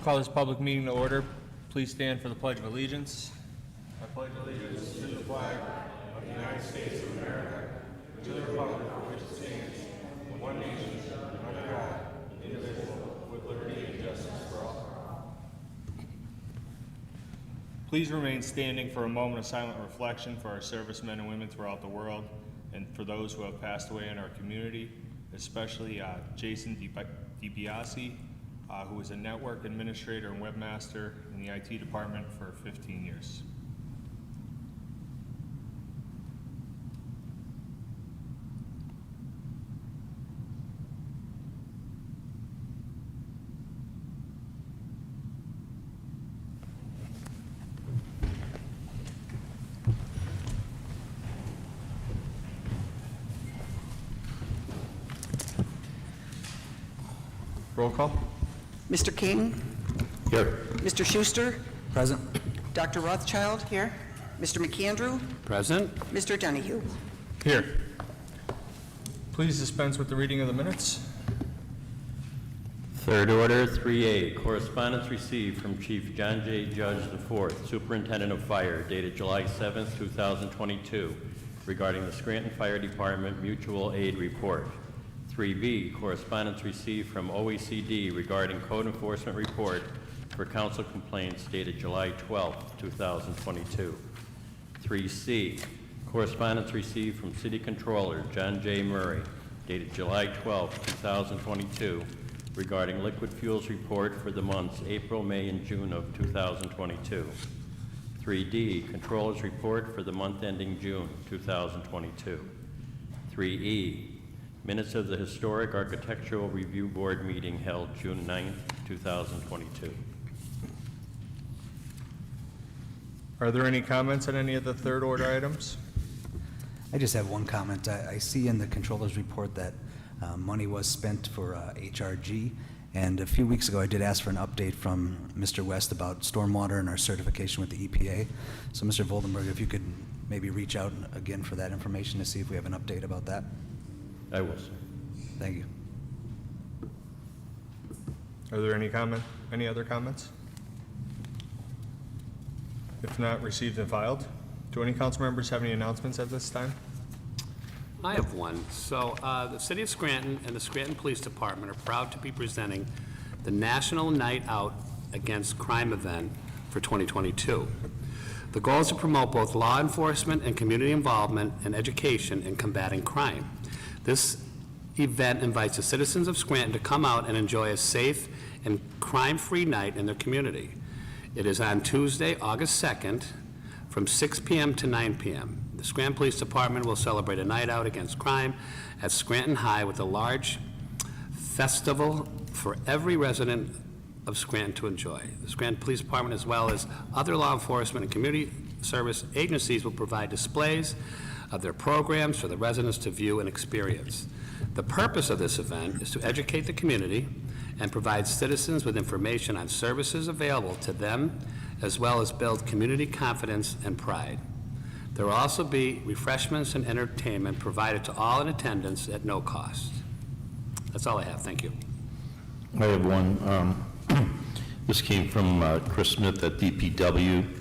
Call this public meeting to order. Please stand for the Pledge of Allegiance. I pledge allegiance to the flag of the United States of America, to the republic for which it stands, one nation, under God, indivisible, with liberty and justice for all. Please remain standing for a moment of silent reflection for our servicemen and women throughout the world, and for those who have passed away in our community, especially Jason DiBiase, who was a network administrator and webmaster in the IT department for 15 years. Roll call. Mr. King? Here. Mr. Schuster? Present. Dr. Rothchild? Here. Mr. McAndrew? Present. Mr. Donahue? Here. Please dispense with the reading of the minutes. Third order, 3A, correspondence received from Chief John J. Judge IV, Superintendent of Fire, dated July 7th, 2022, regarding the Scranton Fire Department Mutual Aid Report. 3B, correspondence received from OECD regarding code enforcement report for council complaints dated July 12, 2022. 3C, correspondence received from City Controller John J. Murray dated July 12, 2022 regarding liquid fuels report for the months April, May, and June of 2022. 3D, Controller's report for the month ending June 2022. 3E, minutes of the Historic Architectural Review Board meeting held June 9th, 2022. Are there any comments on any of the third order items? I just have one comment. I see in the controller's report that money was spent for HRG, and a few weeks ago I did ask for an update from Mr. West about stormwater and our certification with the EPA. So Mr. Voldenberg, if you could maybe reach out again for that information to see if we have an update about that. I will, sir. Thank you. Are there any other comments? If not, received and filed. Do any council members have any announcements at this time? I have one. So the City of Scranton and the Scranton Police Department are proud to be presenting the National Night Out Against Crime event for 2022. The goal is to promote both law enforcement and community involvement and education in combating crime. This event invites the citizens of Scranton to come out and enjoy a safe and crime-free night in their community. It is on Tuesday, August 2nd, from 6 p.m. to 9 p.m. The Scranton Police Department will celebrate a night out against crime at Scranton High with a large festival for every resident of Scranton to enjoy. The Scranton Police Department, as well as other law enforcement and community service agencies, will provide displays of their programs for the residents to view and experience. The purpose of this event is to educate the community and provide citizens with information on services available to them, as well as build community confidence and pride. There will also be refreshments and entertainment provided to all in attendance at no cost. That's all I have. Thank you. I have one. This came from Chris Smith at DPW.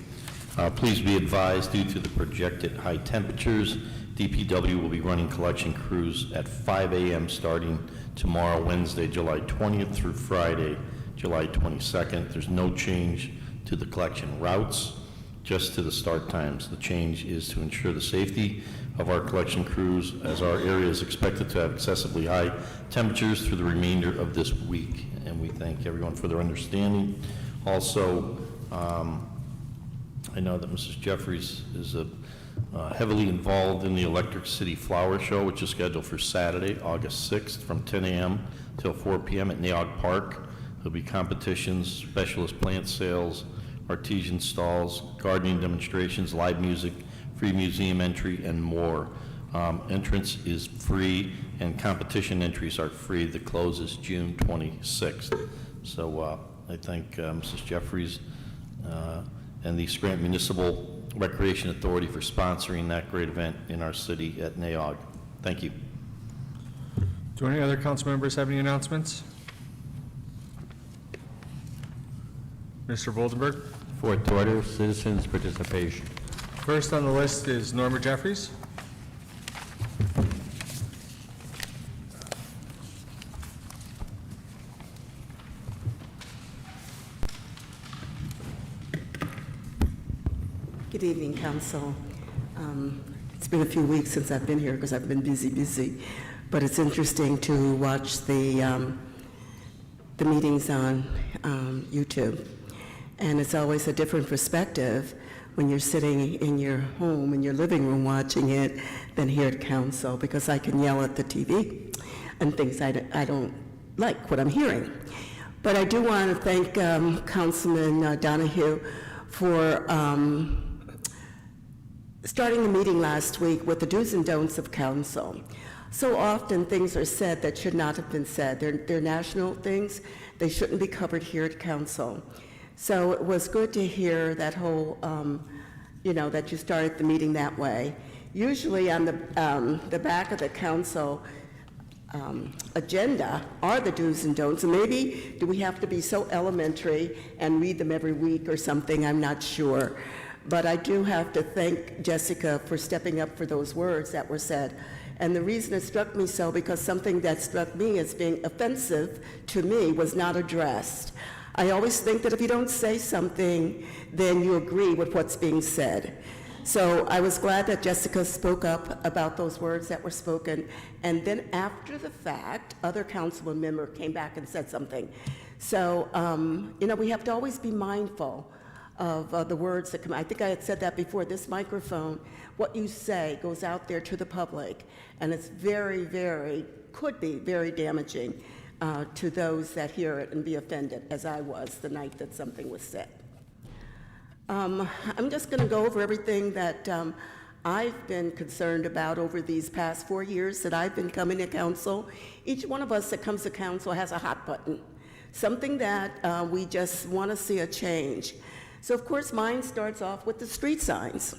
Please be advised, due to the projected high temperatures, DPW will be running collection crews at 5 a.m. starting tomorrow, Wednesday, July 20th through Friday, July 22nd. There's no change to the collection routes, just to the start times. The change is to ensure the safety of our collection crews, as our area is expected to have excessively high temperatures through the remainder of this week. And we thank everyone for their understanding. Also, I know that Mrs. Jeffries is heavily involved in the Electric City Flower Show, which is scheduled for Saturday, August 6th from 10 a.m. till 4 p.m. at Neog Park. There'll be competitions, specialist plant sales, artesian stalls, gardening demonstrations, live music, free museum entry, and more. Entrance is free, and competition entries are free. The close is June 26th. So I thank Mrs. Jeffries and the Scranton Municipal Recreation Authority for sponsoring that great event in our city at NAOG. Thank you. Do any other council members have any announcements? Mr. Voldenberg. Fourth order, citizens' participation. First on the list is Norma Jeffries. Good evening, Council. It's been a few weeks since I've been here because I've been busy, but it's interesting to watch the meetings on YouTube. And it's always a different perspective when you're sitting in your home, in your living room watching it, than here at Council, because I can yell at the TV and things I don't like what I'm hearing. But I do want to thank Councilman Donahue for starting the meeting last week with the do's and don'ts of council. So often things are said that should not have been said. They're national things. They shouldn't be covered here at council. So it was good to hear that whole, that you started the meeting that way. Usually on the back of the council agenda are the do's and don'ts. And maybe do we have to be so elementary and read them every week or something? I'm not sure. But I do have to thank Jessica for stepping up for those words that were said. And the reason it struck me so, because something that struck me as being offensive to me was not addressed. I always think that if you don't say something, then you agree with what's being said. So I was glad that Jessica spoke up about those words that were spoken. And then after the fact, other council member came back and said something. So, we have to always be mindful of the words that come. I think I had said that before. This microphone, what you say goes out there to the public, and it's could be very damaging to those that hear it and be offended, as I was the night that something was said. I'm just going to go over everything that I've been concerned about over these past 4 years that I've been coming to council. Each one of us that comes to council has a hot button, something that we just want to see a change. So, of course, mine starts off with the street signs.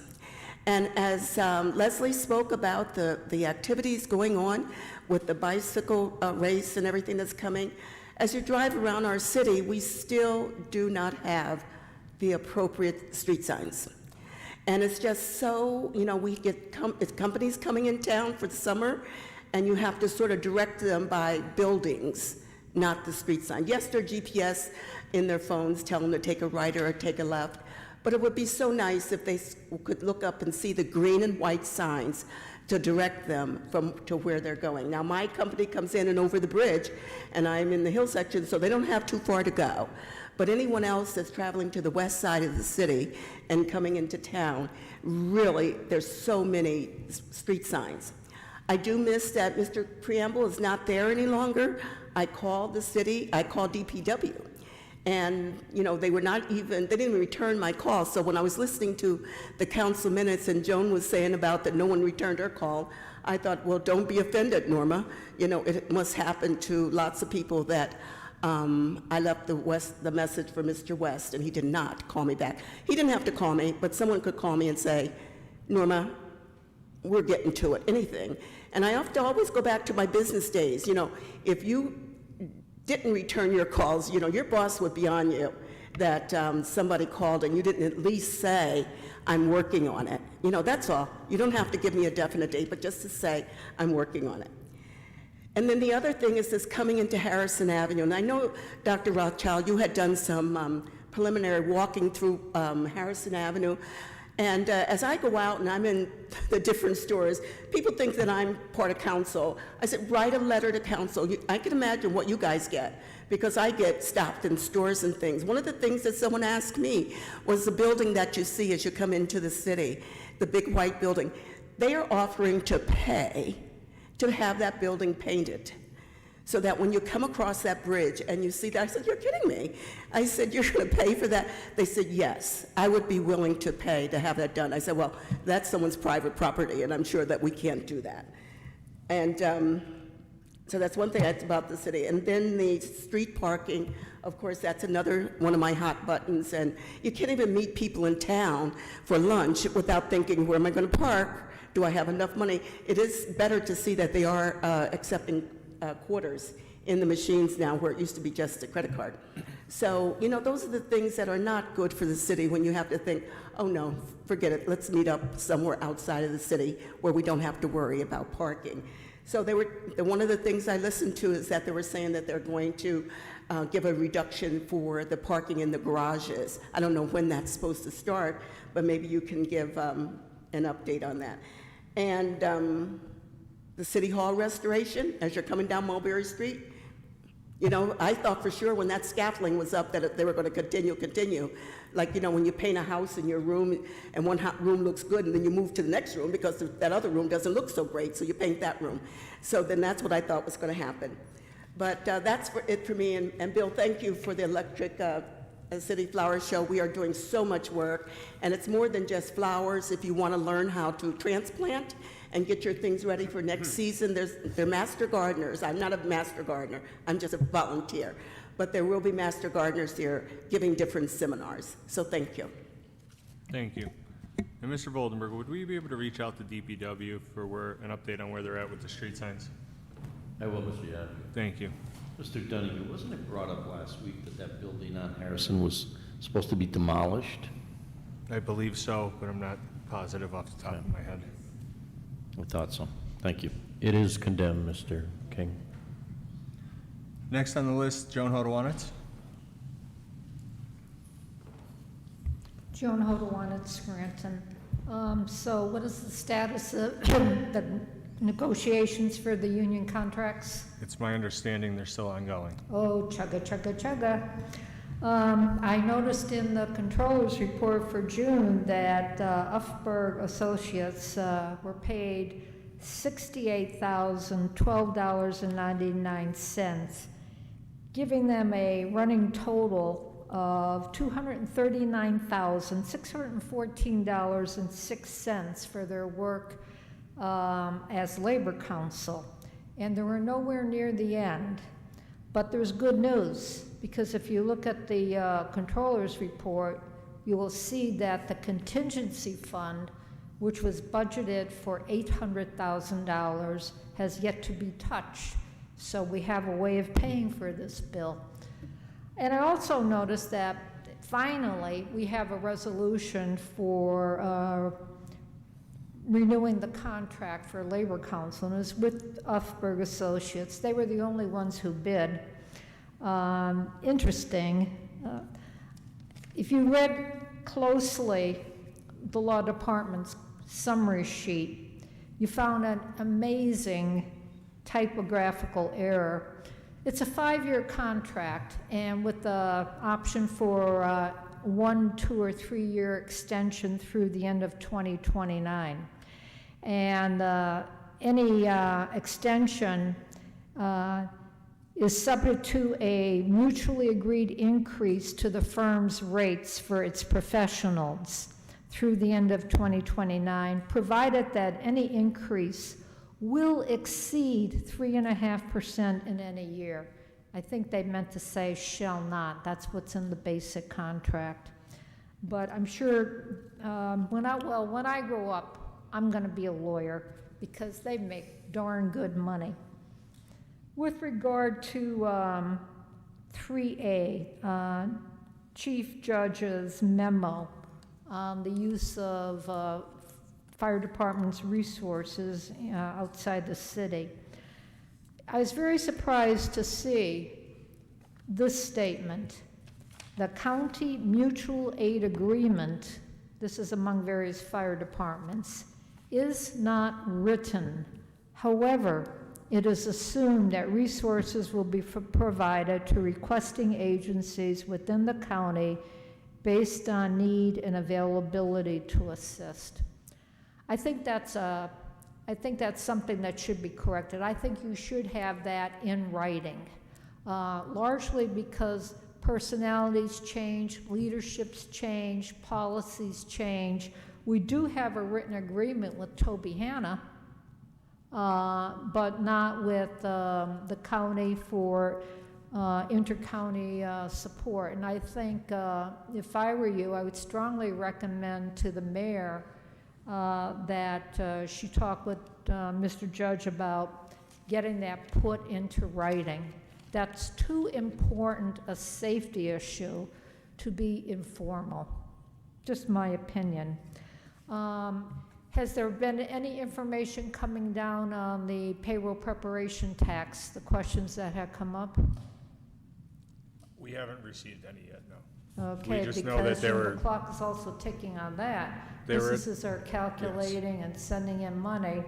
And as Leslie spoke about the activities going on with the bicycle race and everything that's coming, as you drive around our city, we still do not have the appropriate street signs. And it's just so, we get companies coming in town for the summer, and you have to sort of direct them by buildings, not the street sign. Yes, their GPS in their phones tell them to take a right or take a left, but it would be so nice if they could look up and see the green and white signs to direct them to where they're going. Now, my company comes in and over the bridge, and I'm in the hill section, so they don't have too far to go. But anyone else that's traveling to the west side of the city and coming into town, really, there's so many street signs. I do miss that Mr. Preamble is not there any longer. I called the city, I called DPW. And, they didn't even return my call. So when I was listening to the council minutes and Joan was saying about that no one returned her call, I thought, well, don't be offended, Norma. It must happen to lots of people that I left the message for Mr. West, and he did not call me back. He didn't have to call me, but someone could call me and say, Norma, we're getting to it, anything. And I have to always go back to my business days. If you didn't return your calls, your boss would be on you that somebody called and you didn't at least say, I'm working on it. That's all. You don't have to give me a definite date, but just to say, I'm working on it. And then the other thing is this coming into Harrison Avenue. And I know, Dr. Rothchild, you had done some preliminary walking through Harrison Avenue. And as I go out and I'm in the different stores, people think that I'm part of council. I said, write a letter to council. I can imagine what you guys get, because I get stopped in stores and things. One of the things that someone asked me was the building that you see as you come into the city, the big white building. They are offering to pay to have that building painted, so that when you come across that bridge and you see that, I said, you're kidding me. I said, you're going to pay for that? They said, yes, I would be willing to pay to have that done. I said, well, that's someone's private property, and I'm sure that we can't do that. And so that's one thing that's about the city. And then the street parking, of course, that's another one of my hot buttons. And you can't even meet people in town for lunch without thinking, where am I going to park? Do I have enough money? It is better to see that they are accepting quarters in the machines now, where it used to be just a credit card. So, you know, those are the things that are not good for the city when you have to think, oh no, forget it, let's meet up somewhere outside of the city where we don't have to worry about parking. So one of the things I listened to is that they were saying that they're going to give a reduction for the parking in the garages. I don't know when that's supposed to start, but maybe you can give an update on that. And the City Hall restoration, as you're coming down Mulberry Street, you know, I thought for sure when that scaffolding was up that they were going to continue. Like, you know, when you paint a house in your room and one room looks good and then you move to the next room because that other room doesn't look so great, so you paint that room. So then that's what I thought was going to happen. But that's it for me. And Bill, thank you for the electric City Flower Show. We are doing so much work, and it's more than just flowers. If you want to learn how to transplant and get your things ready for next season, they're master gardeners. I'm not a master gardener. I'm just a volunteer. But there will be master gardeners here giving different seminars. So thank you. Thank you. And Mr. Voldenberg, would we be able to reach out to DPW for an update on where they're at with the street signs? I will, Mr. Yagler. Thank you. Mr. Donahue, wasn't it brought up last week that that building on Harrison was supposed to be demolished? I believe so, but I'm not positive off the top of my head. I thought so. Thank you. It is condemned, Mr. King. Next on the list, Joan Hodowanitz. Joan Hodowanitz, Scranton. So what is the status of the negotiations for the union contracts? It's my understanding they're still ongoing. Oh, chugga, chugga, chugga. I noticed in the controller's report for June that Uffberg Associates were paid $68,012.99, giving them a running total of $239,614.06 for their work as labor counsel. And they were nowhere near the end. But there's good news, because if you look at the controller's report, you will see that the contingency fund, which was budgeted for $800,000, has yet to be touched. So we have a way of paying for this bill. And I also noticed that finally we have a resolution for renewing the contract for labor counsel, and it's with Uffberg Associates. They were the only ones who bid. Interesting. If you read closely the law department's summary sheet, you found an amazing typographical error. It's a 5-year contract, and with the option for 1, 2, or 3-year extension through the end of 2029. And any extension is subject to a mutually agreed increase to the firm's rates for its professionals through the end of 2029, provided that any increase will exceed 3.5% in any year. I think they meant to say shall not. That's what's in the basic contract. But I'm sure when I grow up, I'm going to be a lawyer because they make darn good money. With regard to 3A, Chief Judge's memo on the use of fire department's resources outside the city, I was very surprised to see this statement. The county mutual aid agreement, this is among various fire departments, is not written. However, it is assumed that resources will be provided to requesting agencies within the county based on need and availability to assist. I think that's something that should be corrected. I think you should have that in writing, largely because personalities change, leaderships change, policies change. We do have a written agreement with Toby Hanna, but not with the county for inter-county support. And I think if I were you, I would strongly recommend to the mayor that she talk with Mr. Judge about getting that put into writing, That's too important a safety issue to be informal. Just my opinion. Has there been any information coming down on the payroll preparation tax, the questions that have come up? We haven't received any yet, no. Okay, We just know that because they the were, clock is also ticking on that. They were- Businesses are calculating and sending in money,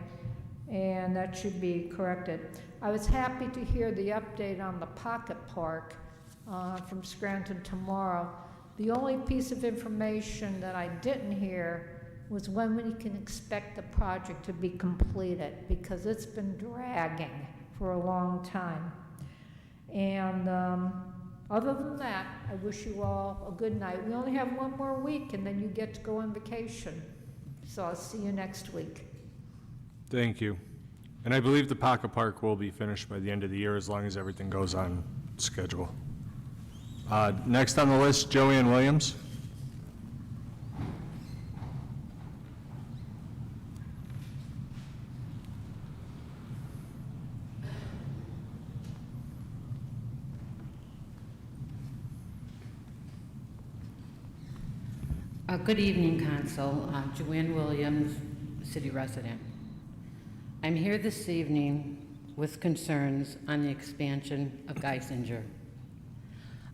and that should be corrected. I was happy to hear the update on the Pocket Park from Scranton tomorrow. The only piece of information that I didn't hear was when we can expect the project to be completed, because it's been dragging for a long time. And other than that, I wish you all a good night. We only have one more week, and then you get to go on vacation. So I'll see you next week. thank you. And I believe the Pocket Park will be finished by the end of the year as long as everything goes on schedule. Next on the list, Joanne Williams. Good evening, Council. Joanne Williams, city resident. I'm here this evening with concerns on the expansion of Geisinger.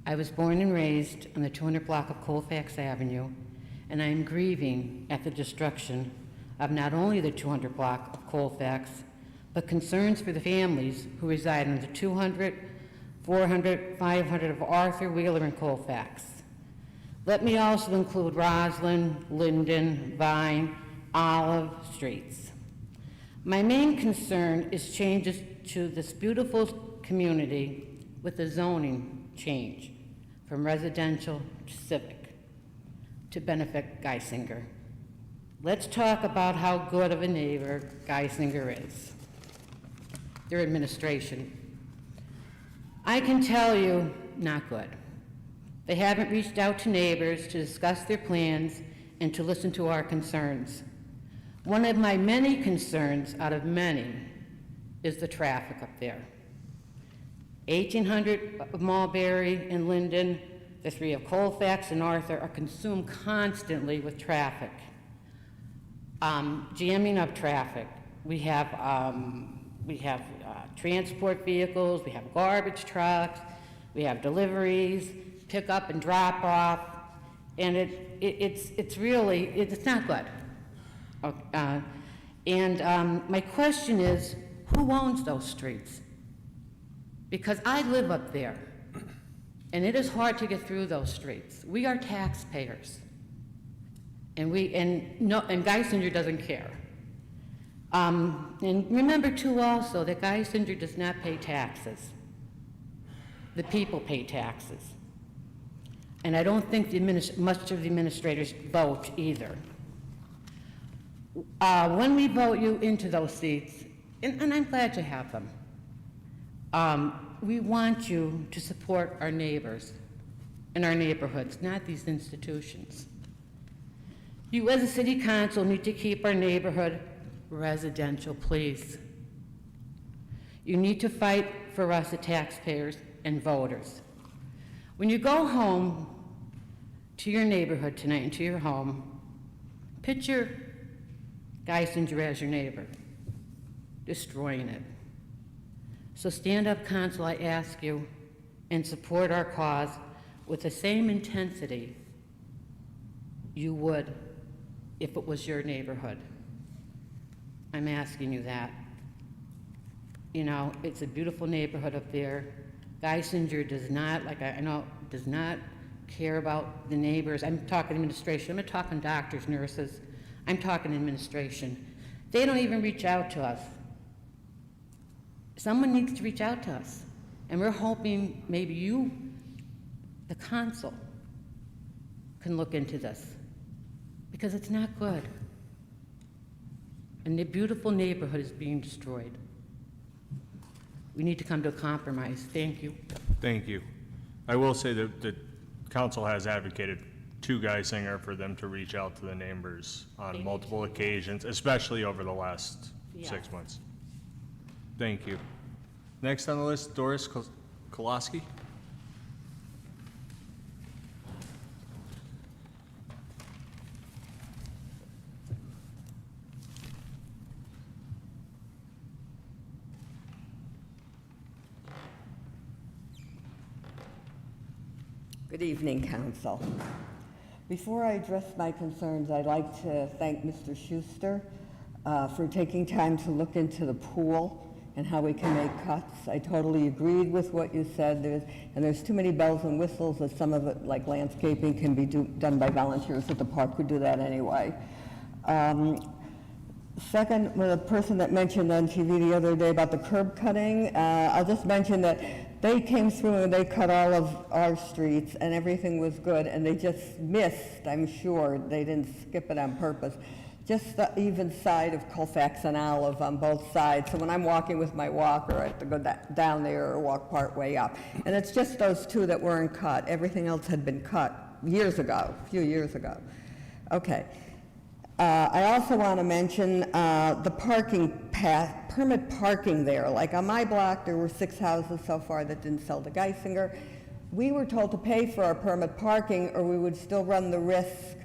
I was born and raised on the 200 block of Colfax Avenue, and I am grieving at the destruction of not only the 200 block of Colfax, but concerns for the families who reside on the 200, 400, 500 of Arthur, Wheeler, and Colfax. Let me also include Roslyn, Linden, Vine, Olive streets. My main concern is changes to this beautiful community with the zoning change from residential to civic to benefit Geisinger. Let's talk about how good of a neighbor Geisinger is. Their administration. I can tell you, not good. They haven't reached out to neighbors to discuss their plans and to listen to our concerns. One of my many concerns, out of many, is the traffic up there. 1800 of Mulberry and Linden, the 3 of Colfax and Arthur are consumed constantly with traffic. Jamming up traffic. We have transport vehicles, we have garbage trucks, we have deliveries, pick up and drop off, and it's really, it's not good. My question is, who owns those streets? Because I live up there, and it is hard to get through those streets. We are taxpayers, and Geisinger doesn't care. And remember too also that Geisinger does not pay taxes. The people pay taxes. And I don't think much of the administrators vote either. When we vote you into those seats, and I'm glad to have them, we want you to support our neighbors in our neighborhoods, not these institutions. You as a city council need to keep our neighborhood residential, please. You need to fight for us, the taxpayers and voters. When you go home to your neighborhood tonight and to your home, picture Geisinger as your neighbor, destroying it. So stand up, council, I ask you, and support our cause with the same intensity you would if it was your neighborhood. I'm asking you that. You know, it's a beautiful neighborhood up there. Geisinger does not, like I know, does not care about the neighbors. I'm talking administration. I'm not talking doctors, nurses. I'm talking administration. They don't even reach out to us. Someone needs to reach out to us. And we're hoping maybe you, the council, can look into this, because it's not good. And the beautiful neighborhood is being destroyed. We need to come to a compromise. Thank you. Thank you. I will say that the council has advocated to Geisinger for them to reach out to the neighbors on multiple occasions, especially over the last 6 months. Thank you. Next on the list, Doris Koloski. Good evening, Council. Before I address my concerns, I'd like to thank Mr. Schuster for taking time to look into the pool and how we can make cuts. I totally agreed with what you said. There's too many bells and whistles that some of it, like landscaping, can be done by volunteers at the park who do that anyway. Second, the person that mentioned on TV the other day about the curb cutting, I'll just mention that they came through and they cut all of our streets and everything was good, and they just missed, I'm sure, they didn't skip it on purpose, just the even side of Colfax and Olive on both sides. So when I'm walking with my walker, I have to go down there or walk part way up. And it's just those two that weren't cut. Everything else had been cut years ago, a few years ago. Okay. I also want to mention the parking path, permit parking there. Like on my block, there were 6 houses so far that didn't sell to Geisinger. We were told to pay for our permit parking or we would still run the risk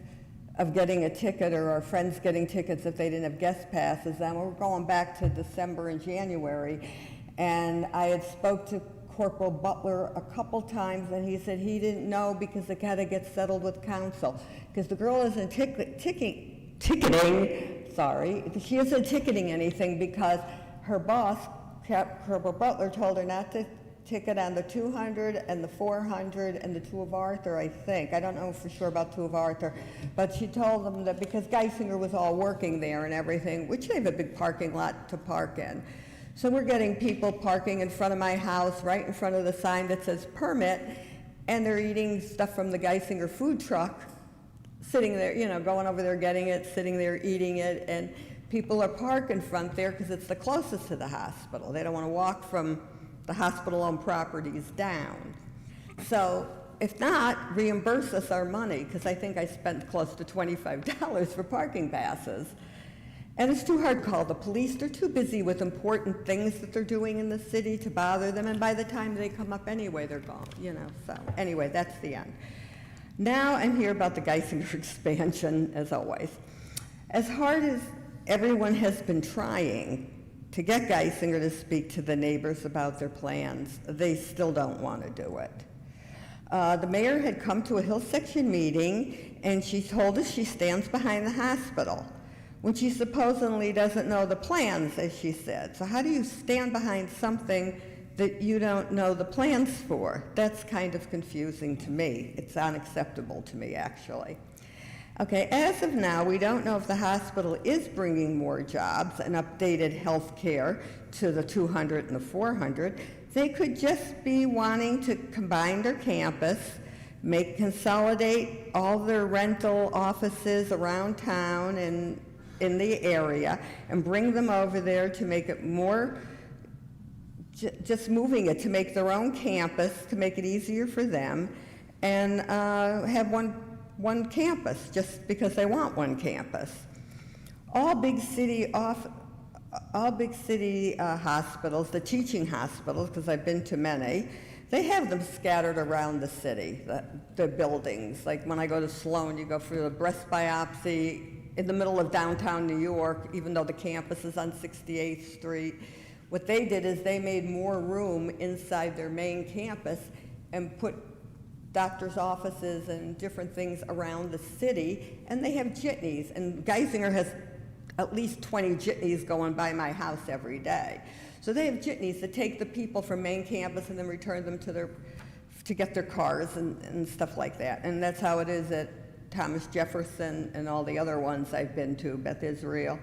of getting a ticket or our friends getting tickets if they didn't have guest passes. And we're going back to December and January. And I had spoke to Corporal Butler a couple times and he said he didn't know because it had to get settled with council. Because the girl isn't ticketing, she isn't ticketing anything because her boss, Corporal Butler, told her not to ticket on the 200 and the 400 and the 2 of Arthur, I think. I don't know for sure about 2 of Arthur, but she told them that because Geisinger was all working there and everything, which they have a big parking lot to park in. So we're getting people parking in front of my house, right in front of the sign that says permit, and they're eating stuff from the Geisinger food truck, sitting there, you know, going over there, getting it, sitting there, eating it, and people are parked in front there because it's the closest to the hospital. They don't want to walk from the hospital-owned properties down. So if not, reimburse us our money, because I think I spent close to $25 for parking passes. And it's too hard to call the police. They're too busy with important things that they're doing in the city to bother them, and by the time they come up anyway, they're gone, you know. So anyway, that's the end. Now I'm here about the Geisinger expansion, as always. As hard as everyone has been trying to get Geisinger to speak to the neighbors about their plans, they still don't want to do it. The mayor had come to a Hill Section meeting, and she told us she stands behind the hospital, when she supposedly doesn't know the plans, as she said. So how do you stand behind something that you don't know the plans for? That's kind of confusing to me. It's unacceptable to me, actually. Okay, as of now, we don't know if the hospital is bringing more jobs and updated health care to the 200 and the 400. They could just be wanting to combine their campus, consolidate all their rental offices around town and in the area, and bring them over there to make it more, just moving it to make their own campus, to make it easier for them, and have one campus, just because they want one campus. All big city hospitals, the teaching hospitals, because I've been to many, they have them scattered around the city, the buildings. Like when I go to Sloan, you go for the breast biopsy in the middle of downtown New York, even though the campus is on 68th Street. What they did is they made more room inside their main campus and put doctors' offices and different things around the city, and they have jitneys. And Geisinger has at least 20 jitneys going by my house every day. So they have jitneys that take the people from main campus and then return them to get their cars and stuff like that. And that's how it is at Thomas Jefferson and all the other ones I've been to, Beth Israel.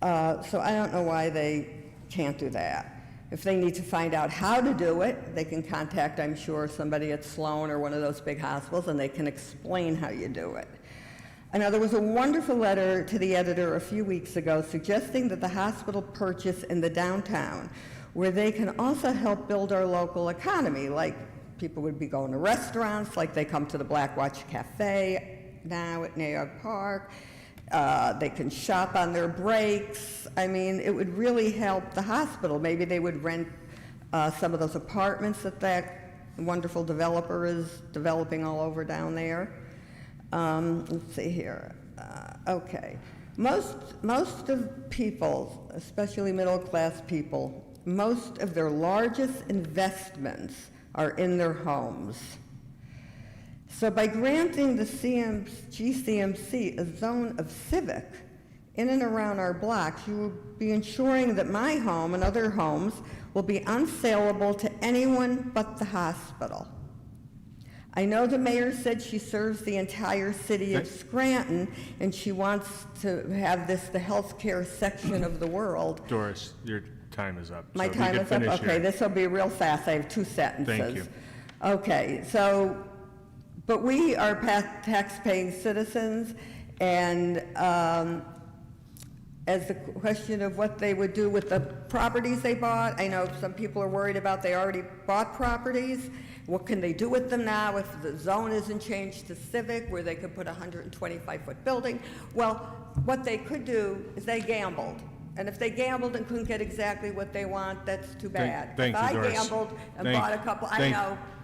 So I don't know why they can't do that. If they need to find out how to do it, they can contact, I'm sure, somebody at Sloan or one of those big hospitals, and they can explain how you do it. And now there was a wonderful letter to the editor a few weeks ago suggesting that the hospital purchase in the downtown, where they can also help build our local economy, like people would be going to restaurants, like they come to the Black Watch Cafe now at New York Park. They can shop on their breaks. I mean, it would really help the hospital. Maybe they would rent some of those apartments that wonderful developer is developing all over down there. Let's see here. Okay. Most of people, especially middle-class people, most of their largest investments are in their homes. So by granting the GCMC a zone of civic in and around our blocks, you will be ensuring that my home and other homes will be unsaleable to anyone but the hospital. I know the mayor said she serves the entire city of Scranton, and she wants to have this the healthcare section of the world. Doris, your time is up. My so if you time could is up? finish Okay, your- this will be real fast. I have 2 sentences. Thank you. Okay, so, but we are tax-paying citizens, and as the question of what they would do with the properties they bought, I know some people are worried about they already bought properties. What can they do with them now if the zone isn't changed to civic, where they could put a 125-foot building? Well, what they could do is they gambled. And if they gambled and couldn't get exactly what they want, that's too bad. Thank you, If I Doris. gambled and bought a couple,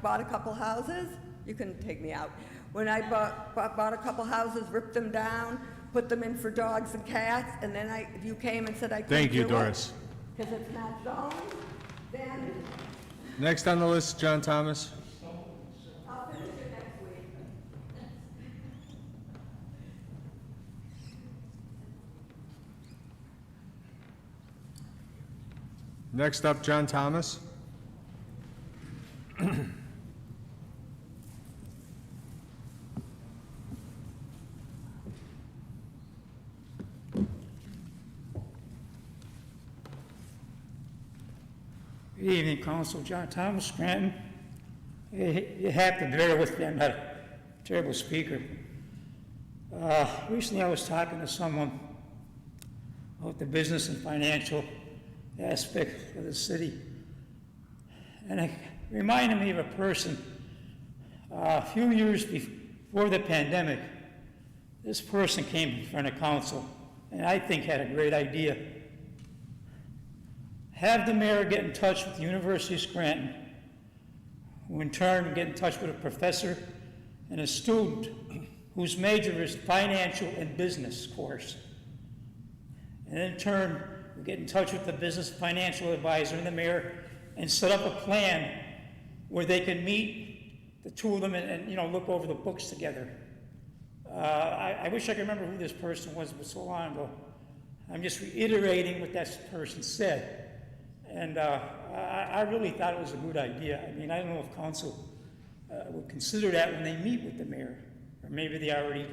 bought a couple houses, you can take me out. When I bought a couple houses, ripped them down, put them in for dogs and cats, and then if you came and said I couldn't do it. Thank you, Doris. Because it's not zoned, then Next on the list, John Thomas. I'll finish it next week. Next up, John Thomas. Good evening, Council. John Thomas, Scranton. You have to bear with me, I'm not a terrible speaker. Recently I was talking to someone about the business and financial aspect of the city. And it reminded me of a person a few years before the pandemic. This person came in front of council and I think had a great idea. Have the mayor get in touch with the University of Scranton, who in turn get in touch with a professor and a student whose major is financial and business course. And in turn, we get in touch with the business financial advisor and the mayor and set up a plan where they can meet, the two of them, and look over the books together. I wish I could remember who this person was, but so long ago. I'm just reiterating what that person said. And I really thought it was a good idea. I mean, I don't know if council would consider that when they meet with the mayor, or maybe they already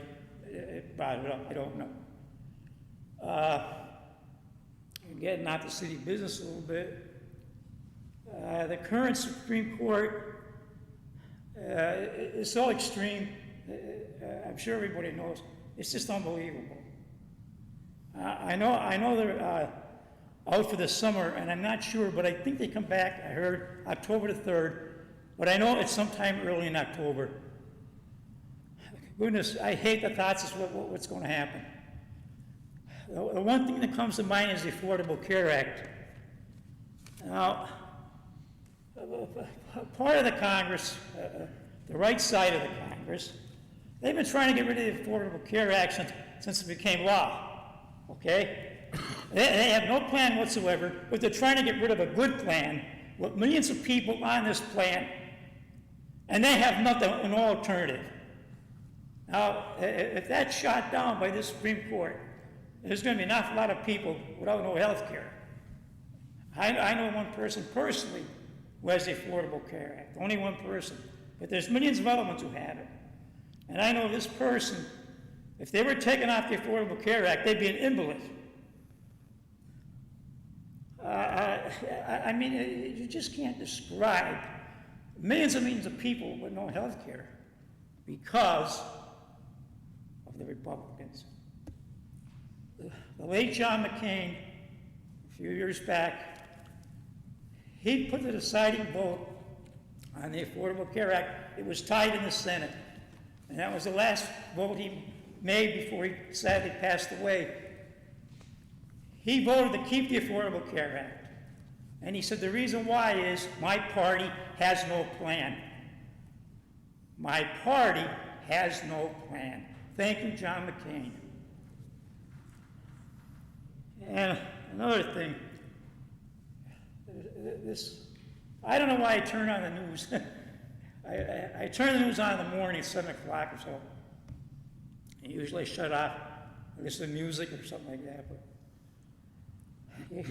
brought it up, I don't know. Getting out the city business a little bit. The current Supreme Court is so extreme, I'm sure everybody knows, it's just unbelievable. I know they're out for the summer, and I'm not sure, but I think they come back, I heard, October the 3rd, but I know it's sometime early in October. Goodness, I hate the thoughts of what's going to happen. The one thing that comes to mind is the Affordable Care Act. Now, part of the Congress, the right side of the Congress, they've been trying to get rid of the Affordable Care Act since it became law, okay? They have no plan whatsoever, but they're trying to get rid of a good plan with millions of people on this plan, and they have nothing, no alternative. Now, if that's shot down by this Supreme Court, there's going to be an awful lot of people without no health care. I know one person personally who has the Affordable Care Act, only one person, but there's millions of other ones who have it. And I know this person, if they were taken off the Affordable Care Act, they'd be an invalid. I mean, you just can't describe millions and millions of people with no health care because of the Republicans. The late John McCain, a few years back, he put the deciding vote on the Affordable Care Act. It was tied in the Senate, and that was the last vote he made before he sadly passed away. He voted to keep the Affordable Care Act. And he said, the reason why is my party has no plan. My party has no plan. Thank you, John McCain. And another thing, I don't know why I turn on the news. I turn the news on in the morning at 7 o'clock or so. And usually shut off, listen to music or something like that. But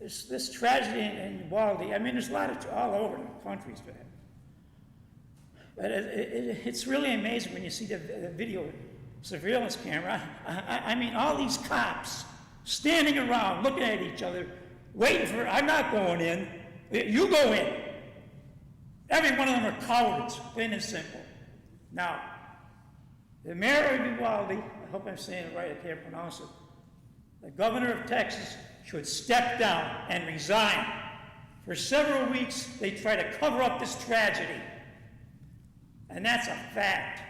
this tragedy in Uvalde, I mean, there's a lot of all over the country, but it's really amazing when you see the video surveillance camera. I mean, all these cops standing around, looking at each other, waiting for, I'm not going in, you go in. Every one of them are cowards, plain and simple. Now, the mayor of Uvalde, I hope I'm saying it right, I can't pronounce it, the governor of Texas should step down and resign. For several weeks, they try to cover up this tragedy. And that's a fact.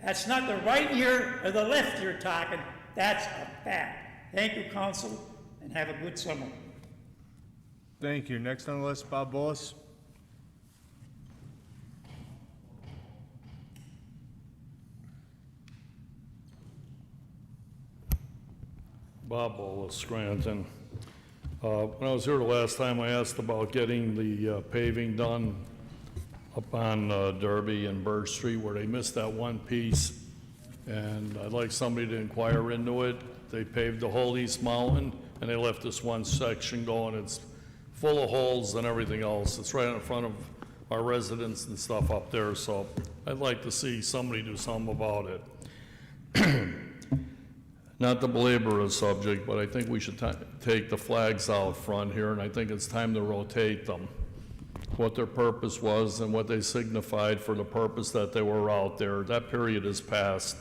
That's not the right ear or the left ear talking, that's a fact. Thank you, council, and have a good summer. Thank you. Next on the list, Bob Bullis. Bob Bullis, Scranton. When I was here the last time, I asked about getting the paving done up on Derby and Birch Street where they missed that one piece. And I'd like somebody to inquire into it. They paved the whole East Mountain and they left this one section going. It's full of holes and everything else. It's right in front of our residents and stuff up there. So I'd like to see somebody do something about it. Not to belabor a subject, but I think we should take the flags out front here, and I think it's time to rotate them. What their purpose was and what they signified for the purpose that they were out there. That period is past.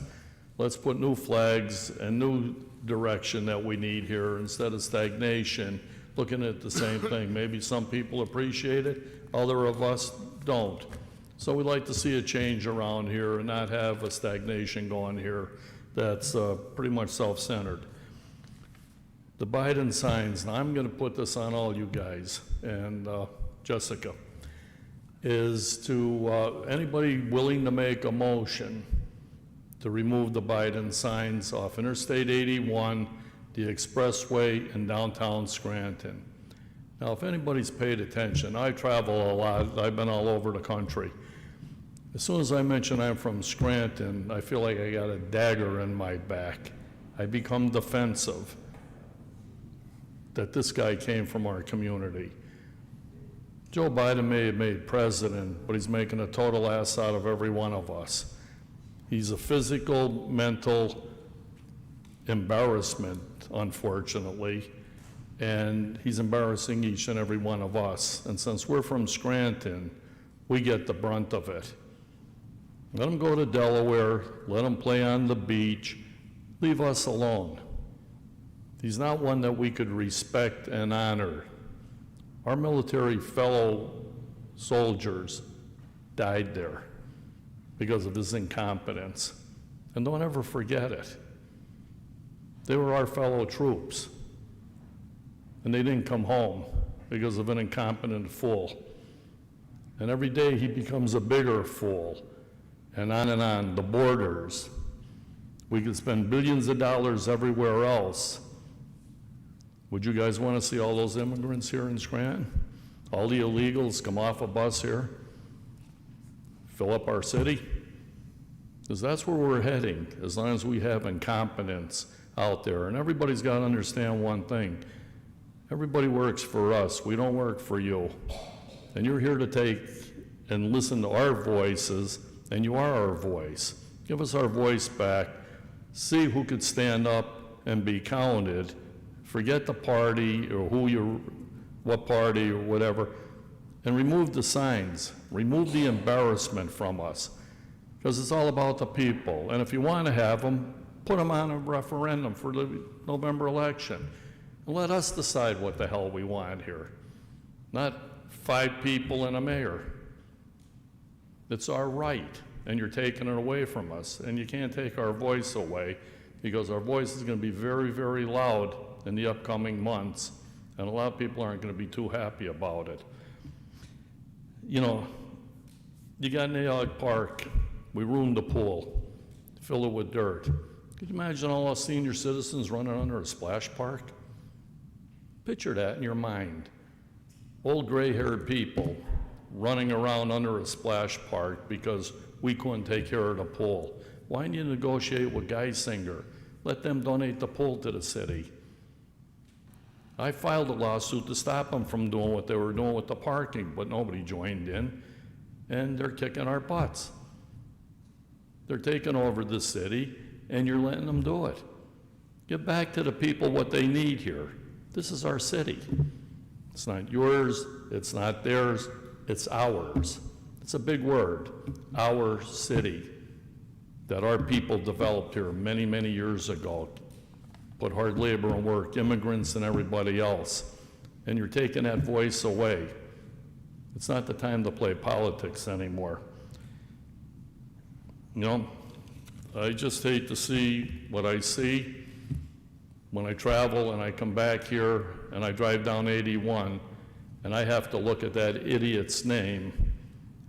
Let's put new flags and new direction that we need here instead of stagnation, looking at the same thing. Maybe some people appreciate it, other of us don't. So we'd like to see a change around here and not have a stagnation going here that's pretty much self-centered. The Biden signs, and I'm going to put this on all you guys, and Jessica, is to anybody willing to make a motion to remove the Biden signs off Interstate 81, the expressway in downtown Scranton. Now, if anybody's paid attention, I travel a lot, I've been all over the country. As soon as I mention I'm from Scranton, I feel like I got a dagger in my back. I become defensive that this guy came from our community. Joe Biden may have made president, but he's making a total ass out of every one of us. He's a physical, mental embarrassment, unfortunately, and he's embarrassing each and every one of us. And since we're from Scranton, we get the brunt of it. Let him go to Delaware, let him play on the beach, leave us alone. He's not one that we could respect and honor. Our military fellow soldiers died there because of his incompetence. And don't ever forget it. They were our fellow troops. And they didn't come home because of an incompetent fool. And every day he becomes a bigger fool. And on, the borders. We could spend billions of dollars everywhere else. Would you guys want to see all those immigrants here in Scranton? All the illegals come off a bus here, fill up our city? Because that's where we're heading, as long as we have incompetence out there. And everybody's got to understand one thing. Everybody works for us. We don't work for you. And you're here to take and listen to our voices, and you are our voice. Give us our voice back. See who could stand up and be counted. Forget the party or what party or whatever, and remove the signs. Remove the embarrassment from us, because it's all about the people. And if you want to have them, put them on a referendum for the November election. And let us decide what the hell we want here. Not 5 people and a mayor. It's our right, and you're taking it away from us. And you can't take our voice away, because our voice is going to be very, very loud in the upcoming months. and a lot of people aren't going to be too happy about it. You know, you got Naog Park, we ruined the pool, fill it with dirt. Could you imagine all us senior citizens running under a splash park? Picture that in your mind. Old gray-haired people running around under a splash park because we couldn't take care of the pool. Why didn't you negotiate with Geisinger? Let them donate the pool to the city. I filed a lawsuit to stop them from doing what they were doing with the parking, but nobody joined in, and they're kicking our butts. They're taking over the city, and you're letting them do it. Give back to the people what they need here. This is our city. It's not yours, it's not theirs, it's ours. It's a big word, our city, that our people developed here many, many years ago. Put hard labor and work, immigrants and everybody else. And you're taking that voice away. It's not the time to play politics anymore. You know, I just hate to see what I see when I travel and I come back here and I drive down 81 and I have to look at that idiot's name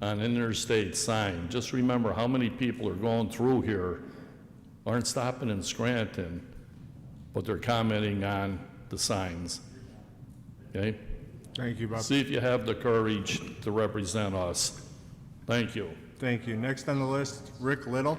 on an interstate sign. Just remember how many people are going through here, aren't stopping in Scranton, but they're commenting on the signs, okay? Thank you, Bob. See if you have the courage to represent us. Thank you. Thank you. Next on the list, Rick Little.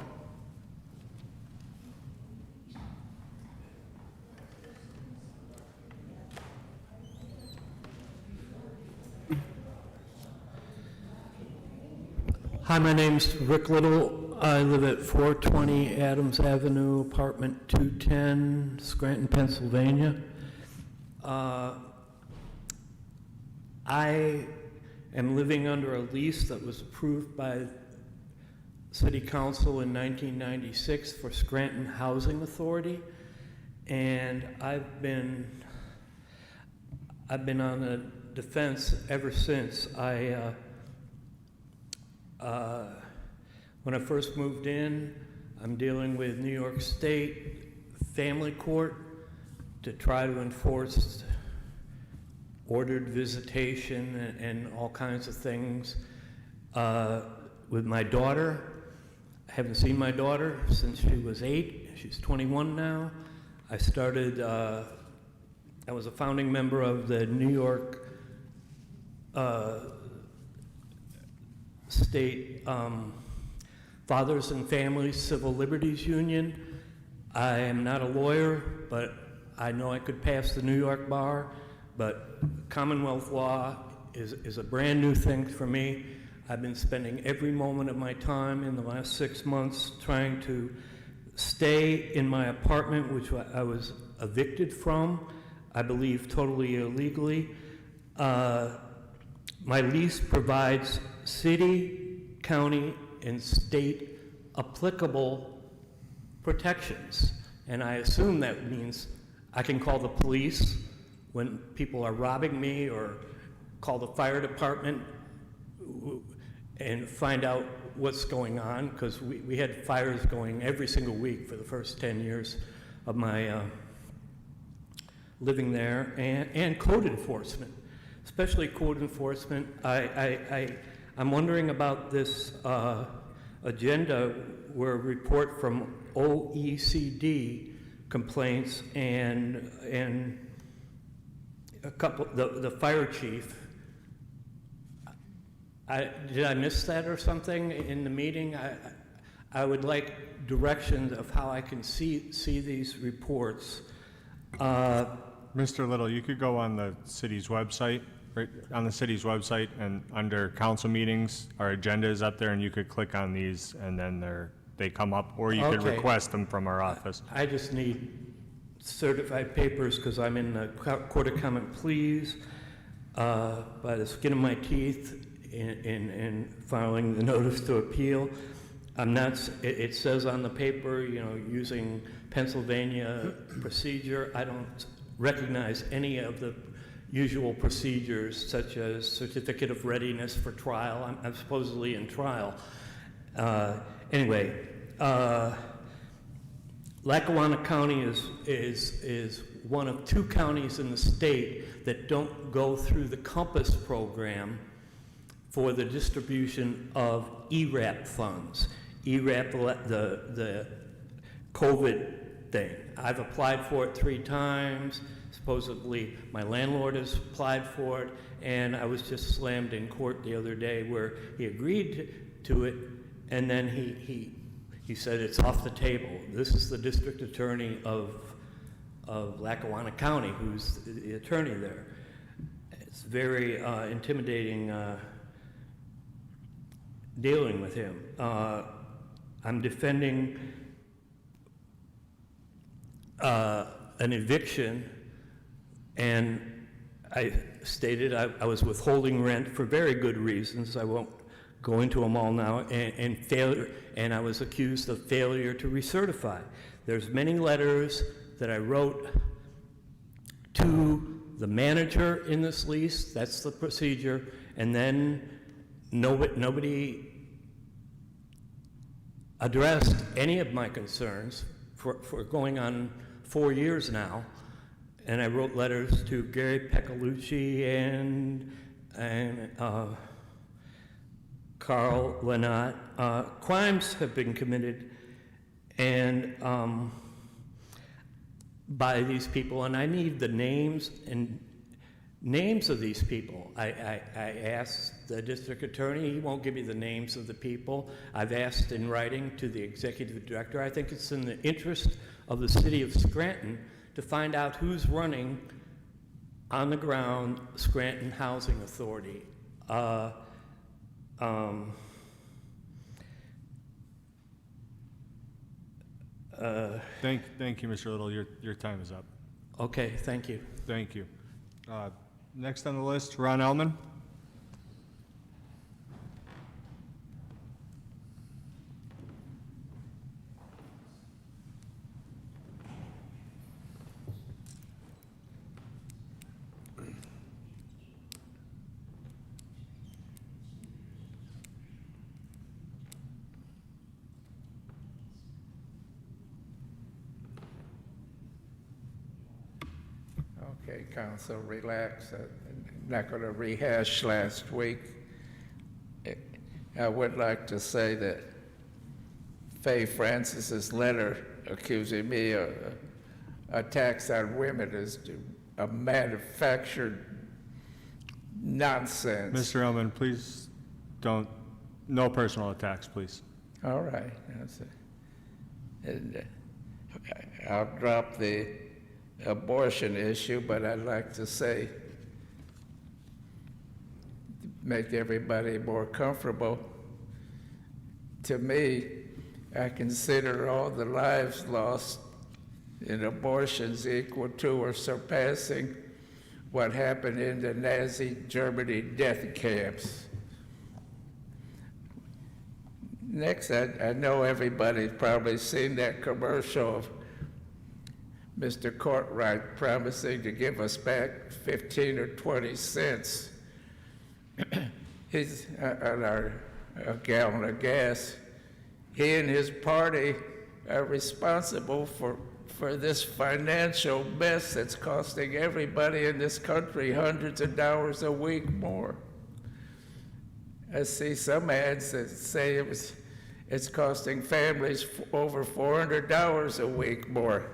Hi, my name's Rick Little. I live at 420 Adams Avenue, apartment 210, Scranton, Pennsylvania. I am living under a lease that was approved by City Council in 1996 for Scranton Housing Authority, and I've been on the defense ever since. When I first moved in, I'm dealing with New York State Family Court to try to enforce ordered visitation and all kinds of things. With my daughter, I haven't seen my daughter since she was 8. She's 21 now. I was a founding member of the New York State Fathers and Families Civil Liberties Union. I am not a lawyer, but I know I could pass the New York bar, but Commonwealth law is a brand new thing for me. I've been spending every moment of my time in the last 6 months trying to stay in my apartment, which I was evicted from, I believe totally illegally. My lease provides city, county, and state applicable protections. And I assume that means I can call the police when people are robbing me, or call the fire department and find out what's going on, because we had fires going every single week for the first 10 years of my living there, and code enforcement, especially code enforcement. I'm wondering about this agenda where a report from OECD complaints and a couple, the fire chief. Did I miss that or something in the meeting? I would like directions of how I can see these reports. Mr. Little, you could go on the city's website, right on the city's website, and under council meetings, our agenda is up there, and you could click on these, and then they come up, or you could request them from our office. I just need certified papers because I'm in the court of common pleas by the skin of my teeth in filing the notice to appeal. I'm not, it says on the paper, you know, using Pennsylvania procedure. I don't recognize any of the usual procedures, such as certificate of readiness for trial. I'm supposedly in trial. Anyway, Lackawanna County is one of 2 counties in the state that don't go through the COMPASS program for the distribution of ERAP funds. ERAP, the COVID thing. I've applied for it 3 times. Supposedly, my landlord has applied for it, and I was just slammed in court the other day where he agreed to it, and then he said it's off the table. This is the district attorney of Lackawanna County, who's the attorney there. It's very intimidating dealing with him. I'm defending an eviction, and I stated I was withholding rent for very good reasons. I won't go into them all now, and I was accused of failure to recertify. There's many letters that I wrote to the manager in this lease. That's the procedure, and then nobody addressed any of my concerns for going on 4 years now. And I wrote letters to Gary Pecalucci and Carl Lynott. Crimes have been committed and by these people, and I need the names of these people. I asked the district attorney, he won't give me the names of the people. I've asked in writing to the executive director. I think it's in the interest of the city of Scranton to find out who's running on the ground Scranton Housing Authority. Thank you, Mr. Little. Your time is up. Okay, thank you. Thank you. Next on the list, Ron Ellman. Okay, Council, relax. I'm not going to rehash last week. I would like to say that Faye Francis's letter accusing me of attacks on women is a manufactured nonsense. Mr. Ellman, please don't, no personal attacks, please. All right. That's it. And I'll drop the abortion issue, but I'd like to say, make everybody more comfortable. To me, I consider all the lives lost in abortions equal to or surpassing what happened in the Nazi Germany death camps. Next, I know everybody's probably seen that commercial of Mr. Courtright promising to give us back 15 or 20 cents he's on a gallon of gas. He and his party are responsible for this financial mess that's costing everybody in this country hundreds of dollars a week more. I see some ads that say it's costing families over $400 a week more.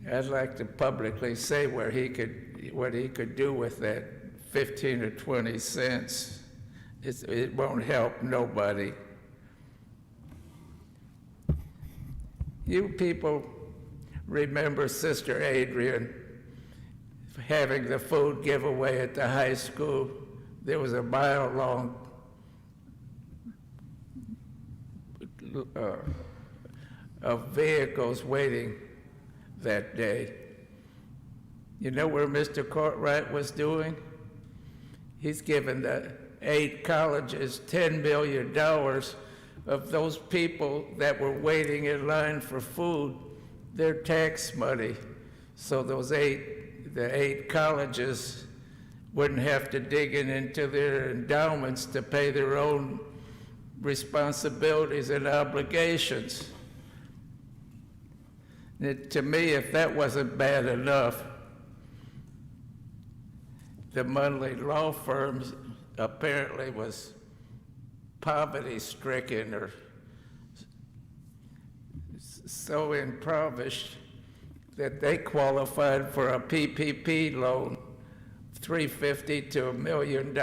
I'd like to publicly say what he could do with that 15 or 20 cents. It won't help nobody. You people remember Sister Adrian having the food giveaway at the high school. There was a mile-long of vehicles waiting that day. You know where Mr. Courtright was doing? He's given the 8 colleges $10 million of those people that were waiting in line for food, their tax money. So the 8 colleges wouldn't have to dig into their endowments to pay their own responsibilities and obligations. To me, if that wasn't bad enough, the monthly law firms apparently was poverty-stricken or so impoverished that they qualified for a PPP loan, $350,000 to $1 million.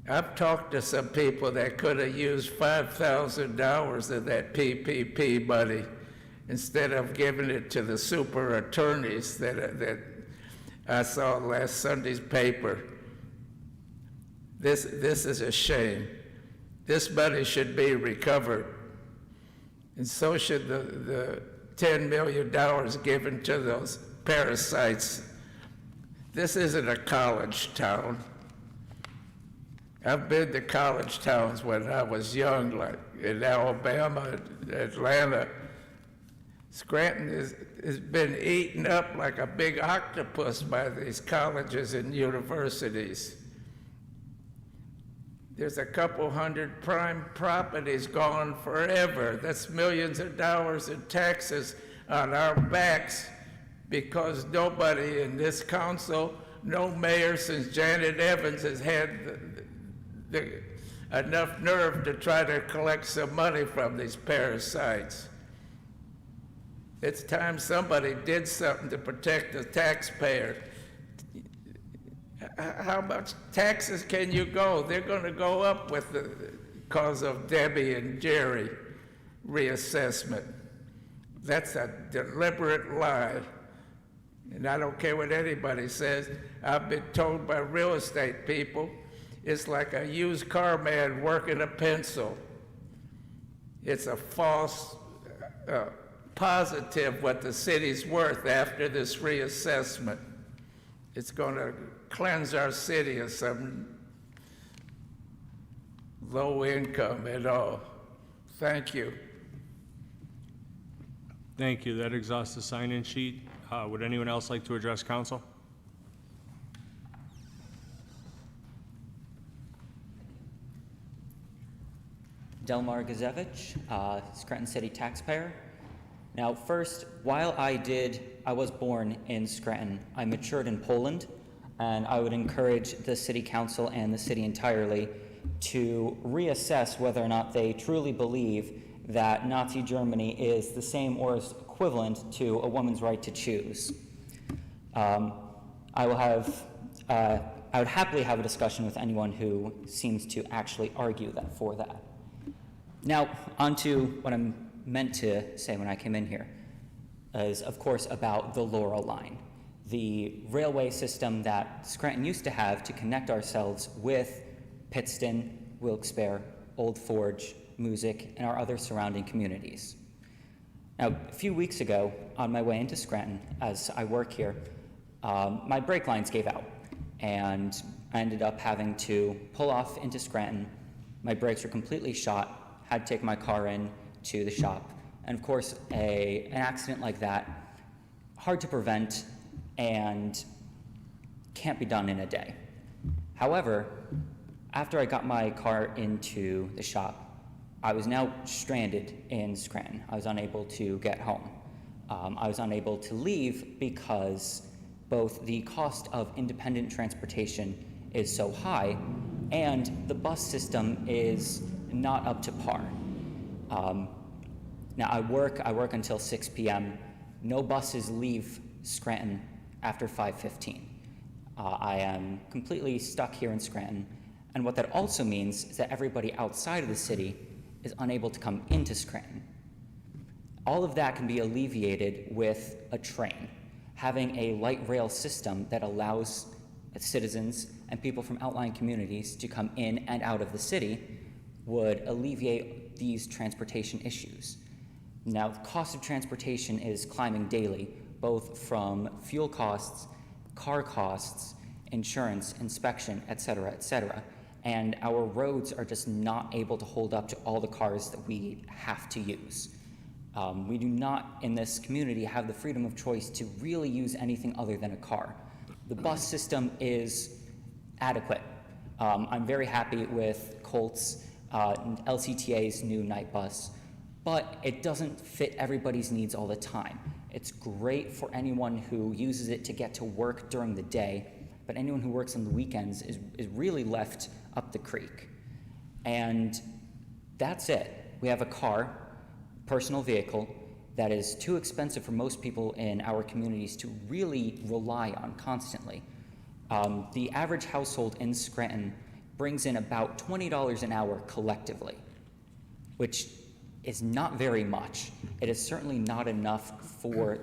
I've talked to some people that could have used $5,000 of that PPP money instead of giving it to the super attorneys that I saw last Sunday's paper. This is a shame. This money should be recovered, and so should the $10 million given to those parasites. This isn't a college town. I've been to college towns when I was young, like in Alabama, Atlanta. Scranton has been eaten up like a big octopus by these colleges and universities. There's a couple hundred prime properties gone forever. That's millions of dollars in taxes on our backs because nobody in this council, no mayor since Janet Evans has had enough nerve to try to collect some money from these parasites. It's time somebody did something to protect the taxpayer. How much taxes can you go? They're going to go up with the cause of Debbie and Jerry reassessment. That's a deliberate lie. And I don't care what anybody says. I've been told by real estate people it's like a used car man working a pencil. It's a false positive what the city's worth after this reassessment. It's going to cleanse our city of some low income at all. Thank you. Thank you. That exhausts the sign-in sheet. Would anyone else like to address council? Delmar Gazevich, Scranton City taxpayer. Now, first, while I was born in Scranton, I matured in Poland, and I would encourage the city council and the city entirely to reassess whether or not they truly believe that Nazi Germany is the same or is equivalent to a woman's right to choose. I would happily have a discussion with anyone who seems to actually argue that for that. Now, on to what I'm meant to say when I came in here, is of course about the Laurel Line, the railway system that Scranton used to have to connect ourselves with Pittston, Wilkes-Barre, Old Forge, Music, and our other surrounding communities. Now, a few weeks ago, on my way into Scranton, as I work here, my brake lines gave out, and I ended up having to pull off into Scranton. My brakes were completely shot, had to take my car in to the shop. And of course, an accident like that, hard to prevent and can't be done in a day. However, after I got my car into the shop, I was now stranded in Scranton. I was unable to get home. I was unable to leave because both the cost of independent transportation is so high and the bus system is not up to par. Now I work until 6 p.m. No buses leave Scranton after 5:15. I am completely stuck here in Scranton, and what that also means is that everybody outside of the city is unable to come into Scranton. All of that can be alleviated with a train. Having a light rail system that allows citizens and people from outlying communities to come in and out of the city would alleviate these transportation issues. Now, the cost of transportation is climbing daily, both from fuel costs, car costs, insurance, inspection, et cetera, and our roads are just not able to hold up to all the cars that we have to use. We do not, in this community, have the freedom of choice to really use anything other than a car. The bus system is adequate. I'm very happy with Colt's, LCTA's new night bus, but it doesn't fit everybody's needs all the time. It's great for anyone who uses it to get to work during the day, but anyone who works on the weekends is really left up the creek. And that's it. We have a car, personal vehicle, that is too expensive for most people in our communities to really rely on constantly. The average household in Scranton brings in about $20 an hour collectively, which is not very much. It is certainly not enough for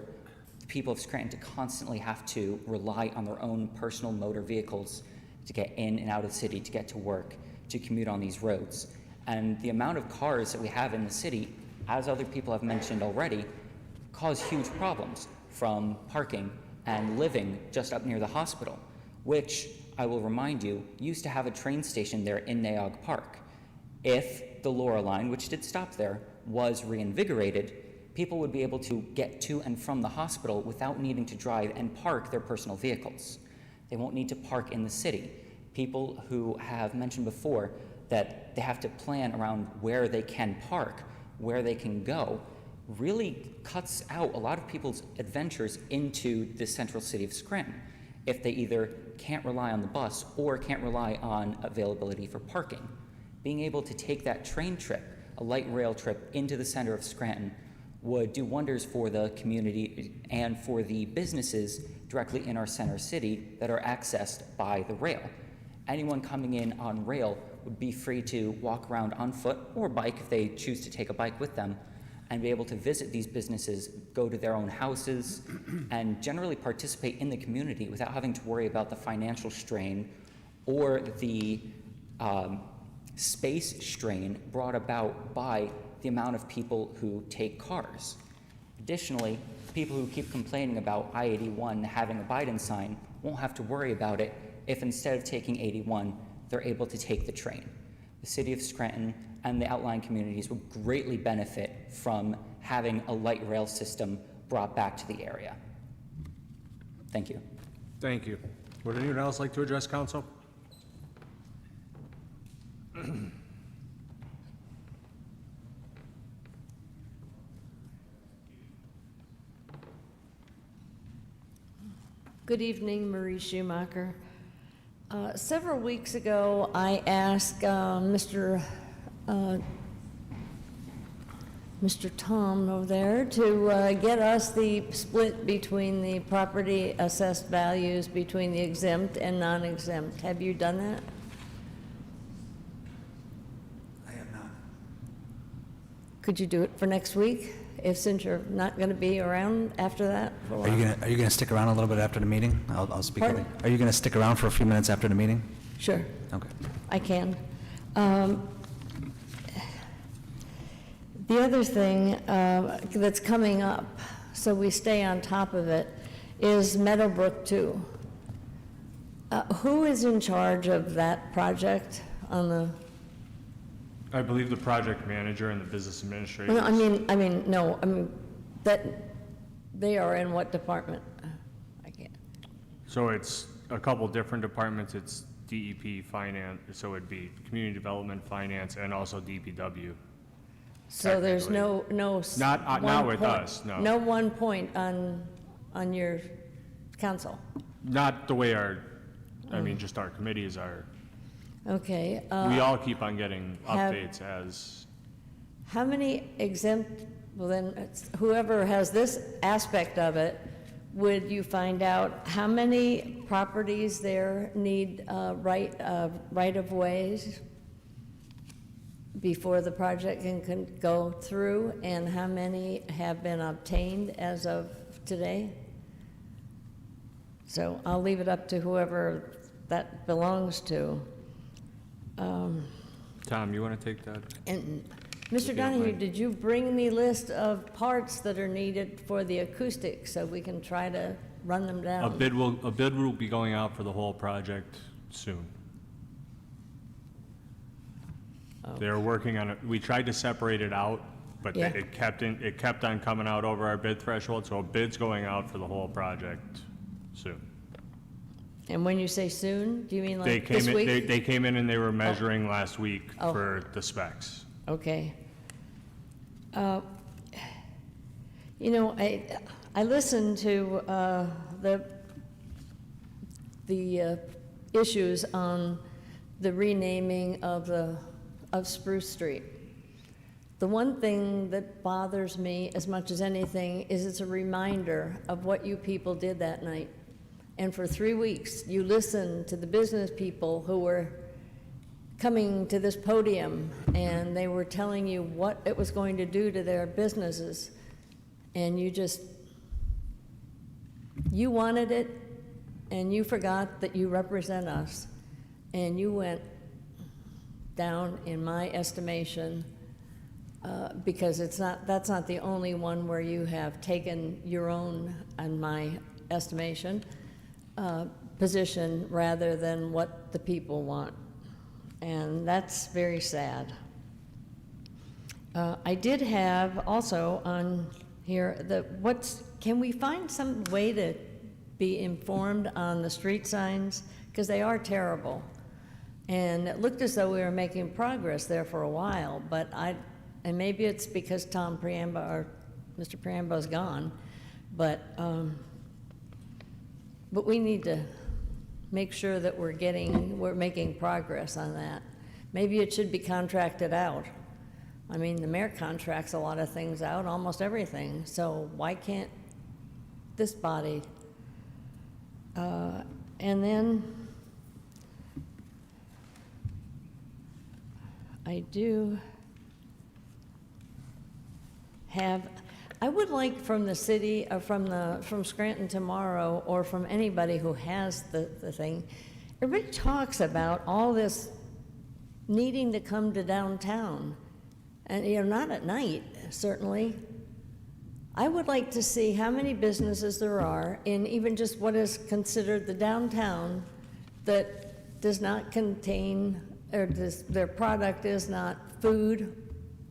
the people of Scranton to constantly have to rely on their own personal motor vehicles to get in and out of the city, to get to work, to commute on these roads. And the amount of cars that we have in the city, as other people have mentioned already, cause huge problems, from parking and living just up near the hospital, which, I will remind you, used to have a train station there in Naog Park. If the Laura line, which did stop there, was reinvigorated, people would be able to get to and from the hospital without needing to drive and park their personal vehicles. They won't need to park in the city. People who have mentioned before that they have to plan around where they can park, where they can go, really cuts out a lot of people's adventures into the central city of Scranton if they either can't rely on the bus or can't rely on availability for parking. Being able to take that train trip, a light rail trip into the center of Scranton, would do wonders for the community and for the businesses directly in our center city that are accessed by the rail. Anyone coming in on rail would be free to walk around on foot or bike if they choose to take a bike with them, and be able to visit these businesses, go to their own houses, and generally participate in the community without having to worry about the financial strain or the space strain brought about by the amount of people who take cars. Additionally, people who keep complaining about I-81 having a Biden sign won't have to worry about it if instead of taking 81, they're able to take the train. The city of Scranton and the outlying communities will greatly benefit from having a light rail system brought back to the area. Thank you. Thank you. Would anyone else like to address council? Good evening, Marie Schumacher. Several weeks ago, I asked Mr. Tom over there to get us the split between the property assessed values between the exempt and non-exempt. Have you done that? I have not. Could you do it for next week, since you're not going to be around after that? For a Are while? you gonna stick around a little bit after the meeting? I'll speak. Pardon? Are you gonna stick around for a few minutes after the meeting? Sure. Okay. I can. The other thing that's coming up, so we stay on top of it, is Meadowbrook 2. Who is in charge of that project on the? I believe the project manager and the business administrator. Well, I mean, that, they are in what department? I can't. So it's a couple different departments. It's DEP, finance, so it'd be community development, finance, and also DPW. So there's no Not one with point- us, no. No one point on your council? Not the way just our committees are. Okay. We all keep on getting have- updates as, How many exempt, well then, whoever has this aspect of it, would you find out how many properties there need right-of-ways before the project can go through, and how many have been obtained as of today? So I'll leave it up to whoever that belongs to. Tom, you want to take that? And If you Mr. don't Donahue, mind. did you bring the list of parts that are needed for the acoustics so we can try to run them down? A bid will be going out for the whole project soon. They're working on it. We tried to separate it out, but Yeah. it kept on coming out over our bid threshold, so a bid's going out for the whole project soon. And when you say soon, do you mean They like this came in, week? they came in and they were measuring last week Oh. for the specs. Okay. You know, I listened to the issues on the renaming of Spruce Street. The one thing that bothers me as much as anything is it's a reminder of what you people did that night. And for 3 weeks, you listened to the business people who were coming to this podium, and they were telling you what it was going to do to their businesses. And you wanted it, and you forgot that you represent us. And you went down, in my estimation, because that's not the only one where you have taken your own, in my estimation, position rather than what the people want. And that's very sad. I did have also on here can we find some way to be informed on the street signs? Because they are terrible. And it looked as though we were making progress there for a while, but and maybe it's because Tom Priamba or Mr. Priamba's gone, but we need to make sure that we're making progress on that. Maybe it should be contracted out. I mean, the mayor contracts a lot of things out, almost everything, so why can't this body? And then I do have, I would like from the city, from Scranton Tomorrow, or from anybody who has the thing, everybody talks about all this needing to come to downtown, and not at night, certainly. I would like to see how many businesses there are in even just what is considered the downtown that does not contain, or their product is not food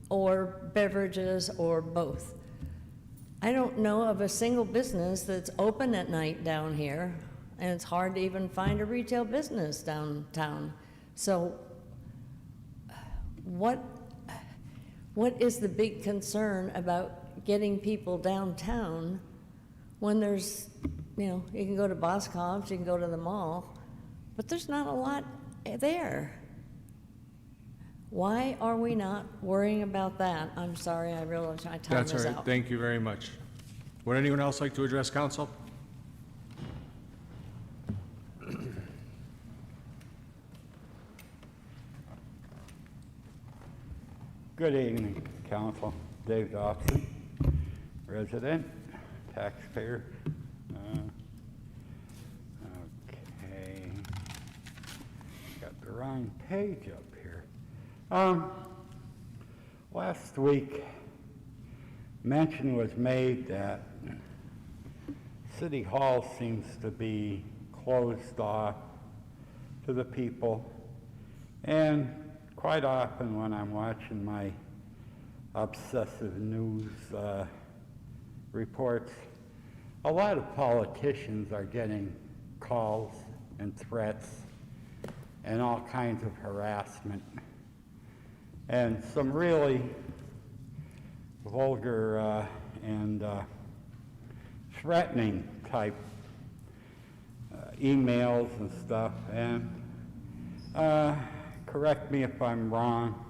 or beverages or both. I don't know of a single business that's open at night down here, and it's hard to even find a retail business downtown. So what is the big concern about getting people downtown when there's, you can go to Boscov's, you can go to the mall, but there's not a lot there. Why are we not worrying about that? I'm sorry, I realize my time is That's all out. right. Thank you very much. Would anyone else like to address council? Good evening, council. Dave Dawson, resident, taxpayer. Okay, got the wrong page up here. Last week, mention was made that City Hall seems to be closed off to the people, and quite often when I'm watching my obsessive news reports, a lot of politicians are getting calls and threats and all kinds of harassment and some really vulgar and threatening type emails and stuff. And correct me if I'm wrong,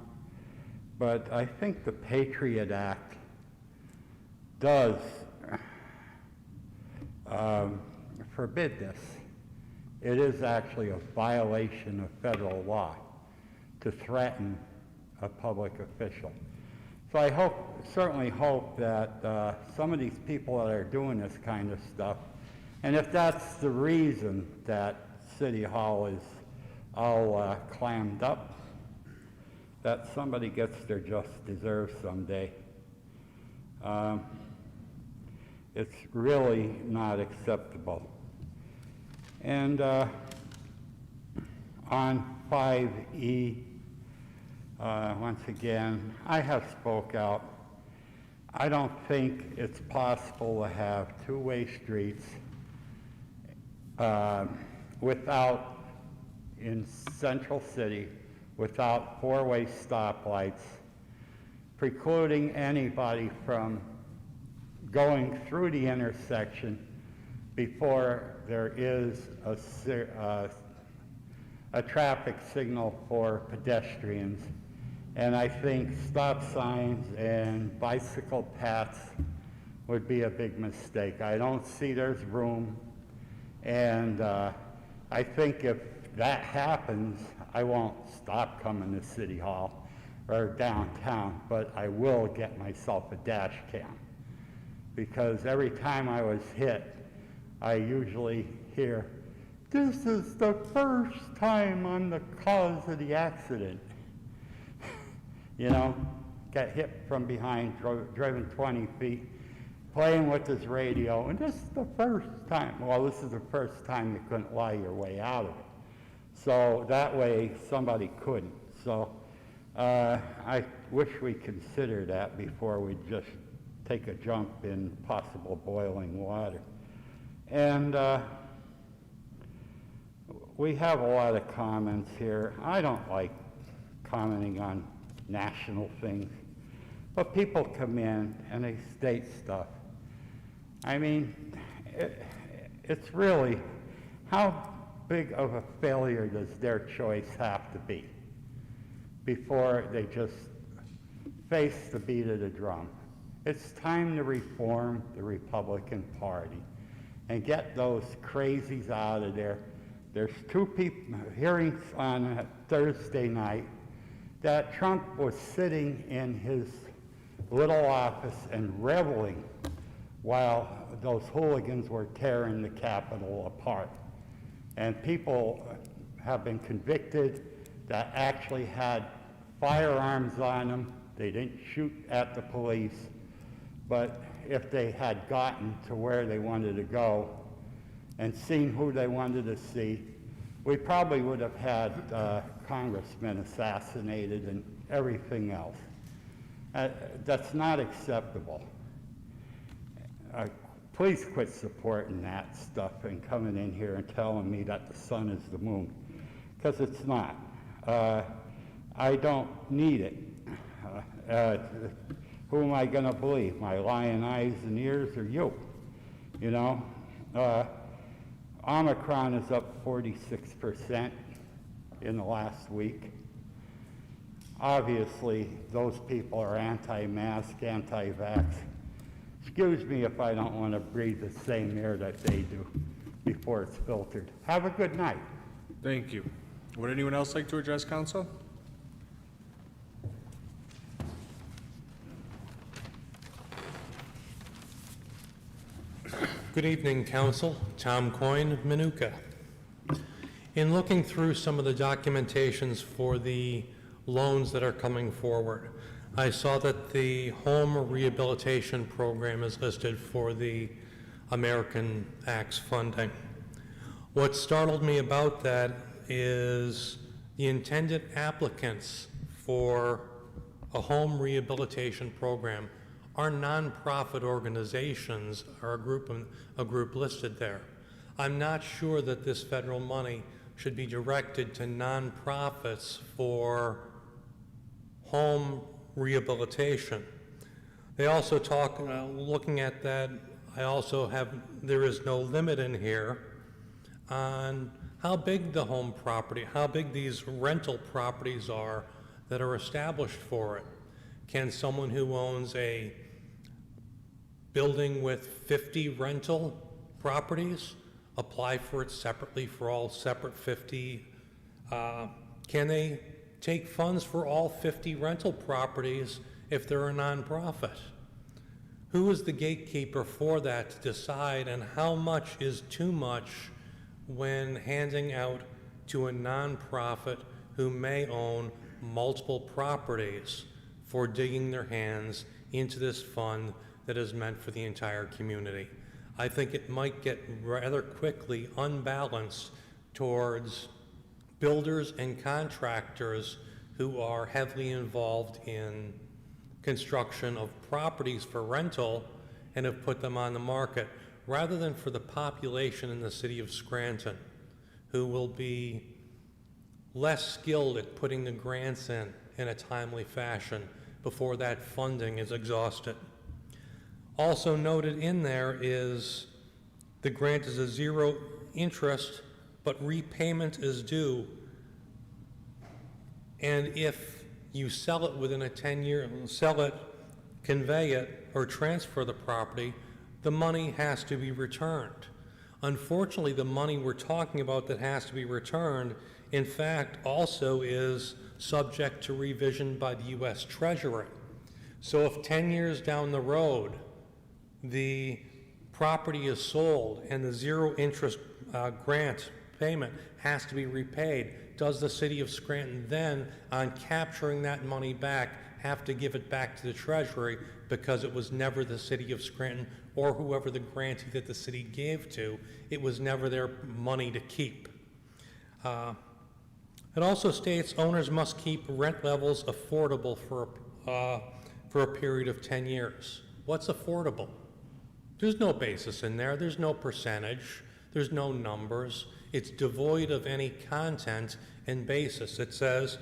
but I think the Patriot Act does forbid this. It is actually a violation of federal law to threaten a public official. So I certainly hope that some of these people that are doing this kind of stuff, and if that's the reason that City Hall is all clammed up, that somebody gets their just desserts someday. It's really not acceptable. And on 5E, once again, I have spoke out. I don't think it's possible to have two-way streets without, in Central City, without four-way stoplights, precluding anybody from going through the intersection before there is a traffic signal for pedestrians. And I think stop signs and bicycle paths would be a big mistake. I don't see there's room. And I think if that happens, I won't stop coming to City Hall or downtown, but I will get myself a dash cam. Because every time I was hit, I usually hear, "This is the first time I'm the cause of the accident." You know, got hit from behind, driven 20 feet, playing with his radio, and this is the first time. Well, this is the first time you couldn't lie your way out of it. So that way, somebody couldn't. So I wish we considered that before we just take a jump in possible boiling water. And we have a lot of comments here. I don't like commenting on national things, but people come in and they state stuff. I mean, it's really, how big of a failure does their choice have to be before they just face the beat of the drum? It's time to reform the Republican Party and get those crazies out of there. There's two hearings on Thursday night that Trump was sitting in his little office and reveling while those hooligans were tearing the Capitol apart. And people have been convicted that actually had firearms on them. They didn't shoot at the police, but if they had gotten to where they wanted to go and seen who they wanted to see, we probably would have had congressmen assassinated and everything else. That's not acceptable. Please quit supporting that stuff and coming in here and telling me that the sun is the moon, because it's not. I don't need it. Who am I going to believe? My lying eyes and ears, or you? You know? Omicron is up 46% in the last week. Obviously, those people are anti-mask, anti-vax. Excuse me if I don't want to breathe the same air that they do before it's filtered. Have a good night. Thank you. Would anyone else like to address council? Good evening, Council. Tom Coyne of Manuka. In looking through some of the documentations for the loans that are coming forward, I saw that the home rehabilitation program is listed for the American Acts funding. What startled me about that is the intended applicants for a home rehabilitation program are nonprofit organizations, are a group listed there. I'm not sure that this federal money should be directed to nonprofits for home rehabilitation. They also talk, looking at that, there is no limit in here on how big the home property, how big these rental properties are that are established for it. Can someone who owns a building with 50 rental properties apply for it separately for all separate 50? Can they take funds for all 50 rental properties if they're a nonprofit? Who is the gatekeeper for that to decide, and how much is too much when handing out to a nonprofit who may own multiple properties for digging their hands into this fund that is meant for the entire community? I think it might get rather quickly unbalanced towards builders and contractors who are heavily involved in construction of properties for rental and have put them on the market, rather than for the population in the city of Scranton who will be less skilled at putting the grants in a timely fashion before that funding is exhausted. Also noted in there is the grant is a zero interest, but repayment is due. And if you sell it within a 10-year, sell it, convey it, or transfer the property, the money has to be returned. Unfortunately, the money we're talking about that has to be returned, in fact, also is subject to revision by the U.S. Treasury. So if 10 years down the road, the property is sold and the zero interest grant payment has to be repaid, does the city of Scranton then, on capturing that money back, have to give it back to the Treasury because it was never the city of Scranton or whoever the grantee that the city gave to, it was never their money to keep. It also states owners must keep rent levels affordable for a period of 10 years. What's affordable? There's no basis in there. There's no percentage. There's no numbers. It's devoid of any content and basis. It says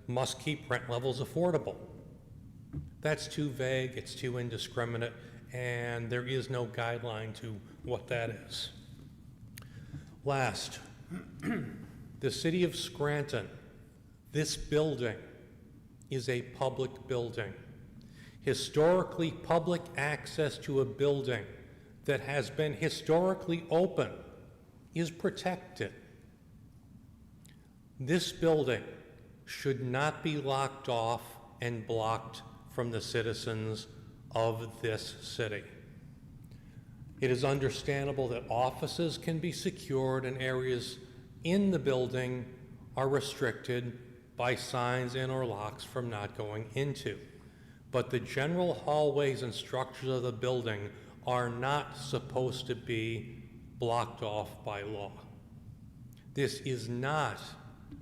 must keep rent levels affordable. That's too vague. It's too indiscriminate, and there is no guideline to what that is. Last, the city of Scranton, this building is a public building. Historically, public access to a building that has been historically open is protected. This building should not be locked off and blocked from the citizens of this city. It is understandable that offices can be secured and areas in the building are restricted by signs and or locks from not going into. But the general hallways and structures of the building are not supposed to be blocked off by law. This is not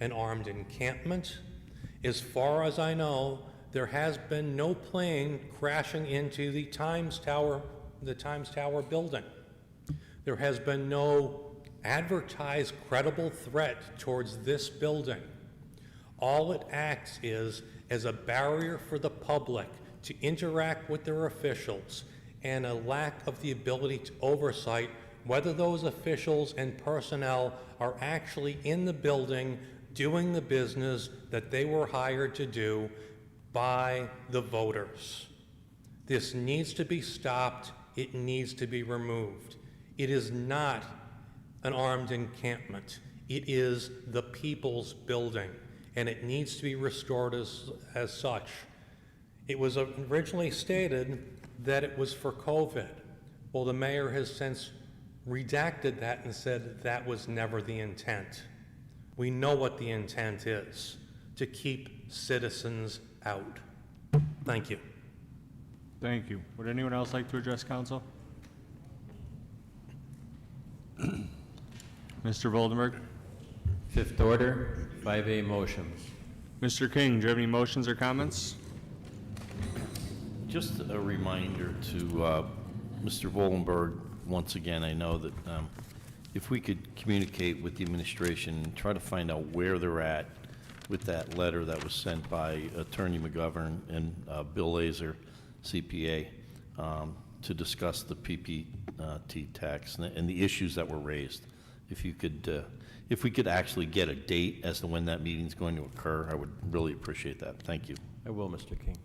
an armed encampment. As far as I know, there has been no plane crashing into the Times Tower building. There has been no advertised credible threat towards this building. All it acts is as a barrier for the public to interact with their officials and a lack of the ability to oversight whether those officials and personnel are actually in the building doing the business that they were hired to do by the voters. This needs to be stopped. It needs to be removed. It is not an armed encampment. It is the people's building, and it needs to be restored as such. It was originally stated that it was for COVID. Well, the mayor has since redacted that and said that was never the intent. We know what the intent is, to keep citizens out. Thank you. Thank you. Would anyone else like to address council? Mr. Voldenberg? Fifth order, 5A motions. Mr. King, do you have any motions or comments? Just a reminder to Mr. Voldenberg, once again, I know that if we could communicate with the administration and try to find out where they're at with that letter that was sent by Attorney McGovern and Bill Laser, CPA, to discuss the PPT tax and the issues that were raised. If you could, if we could actually get a date as to when that meeting is going to occur, I would really appreciate that. Thank you. I will, Mr. King.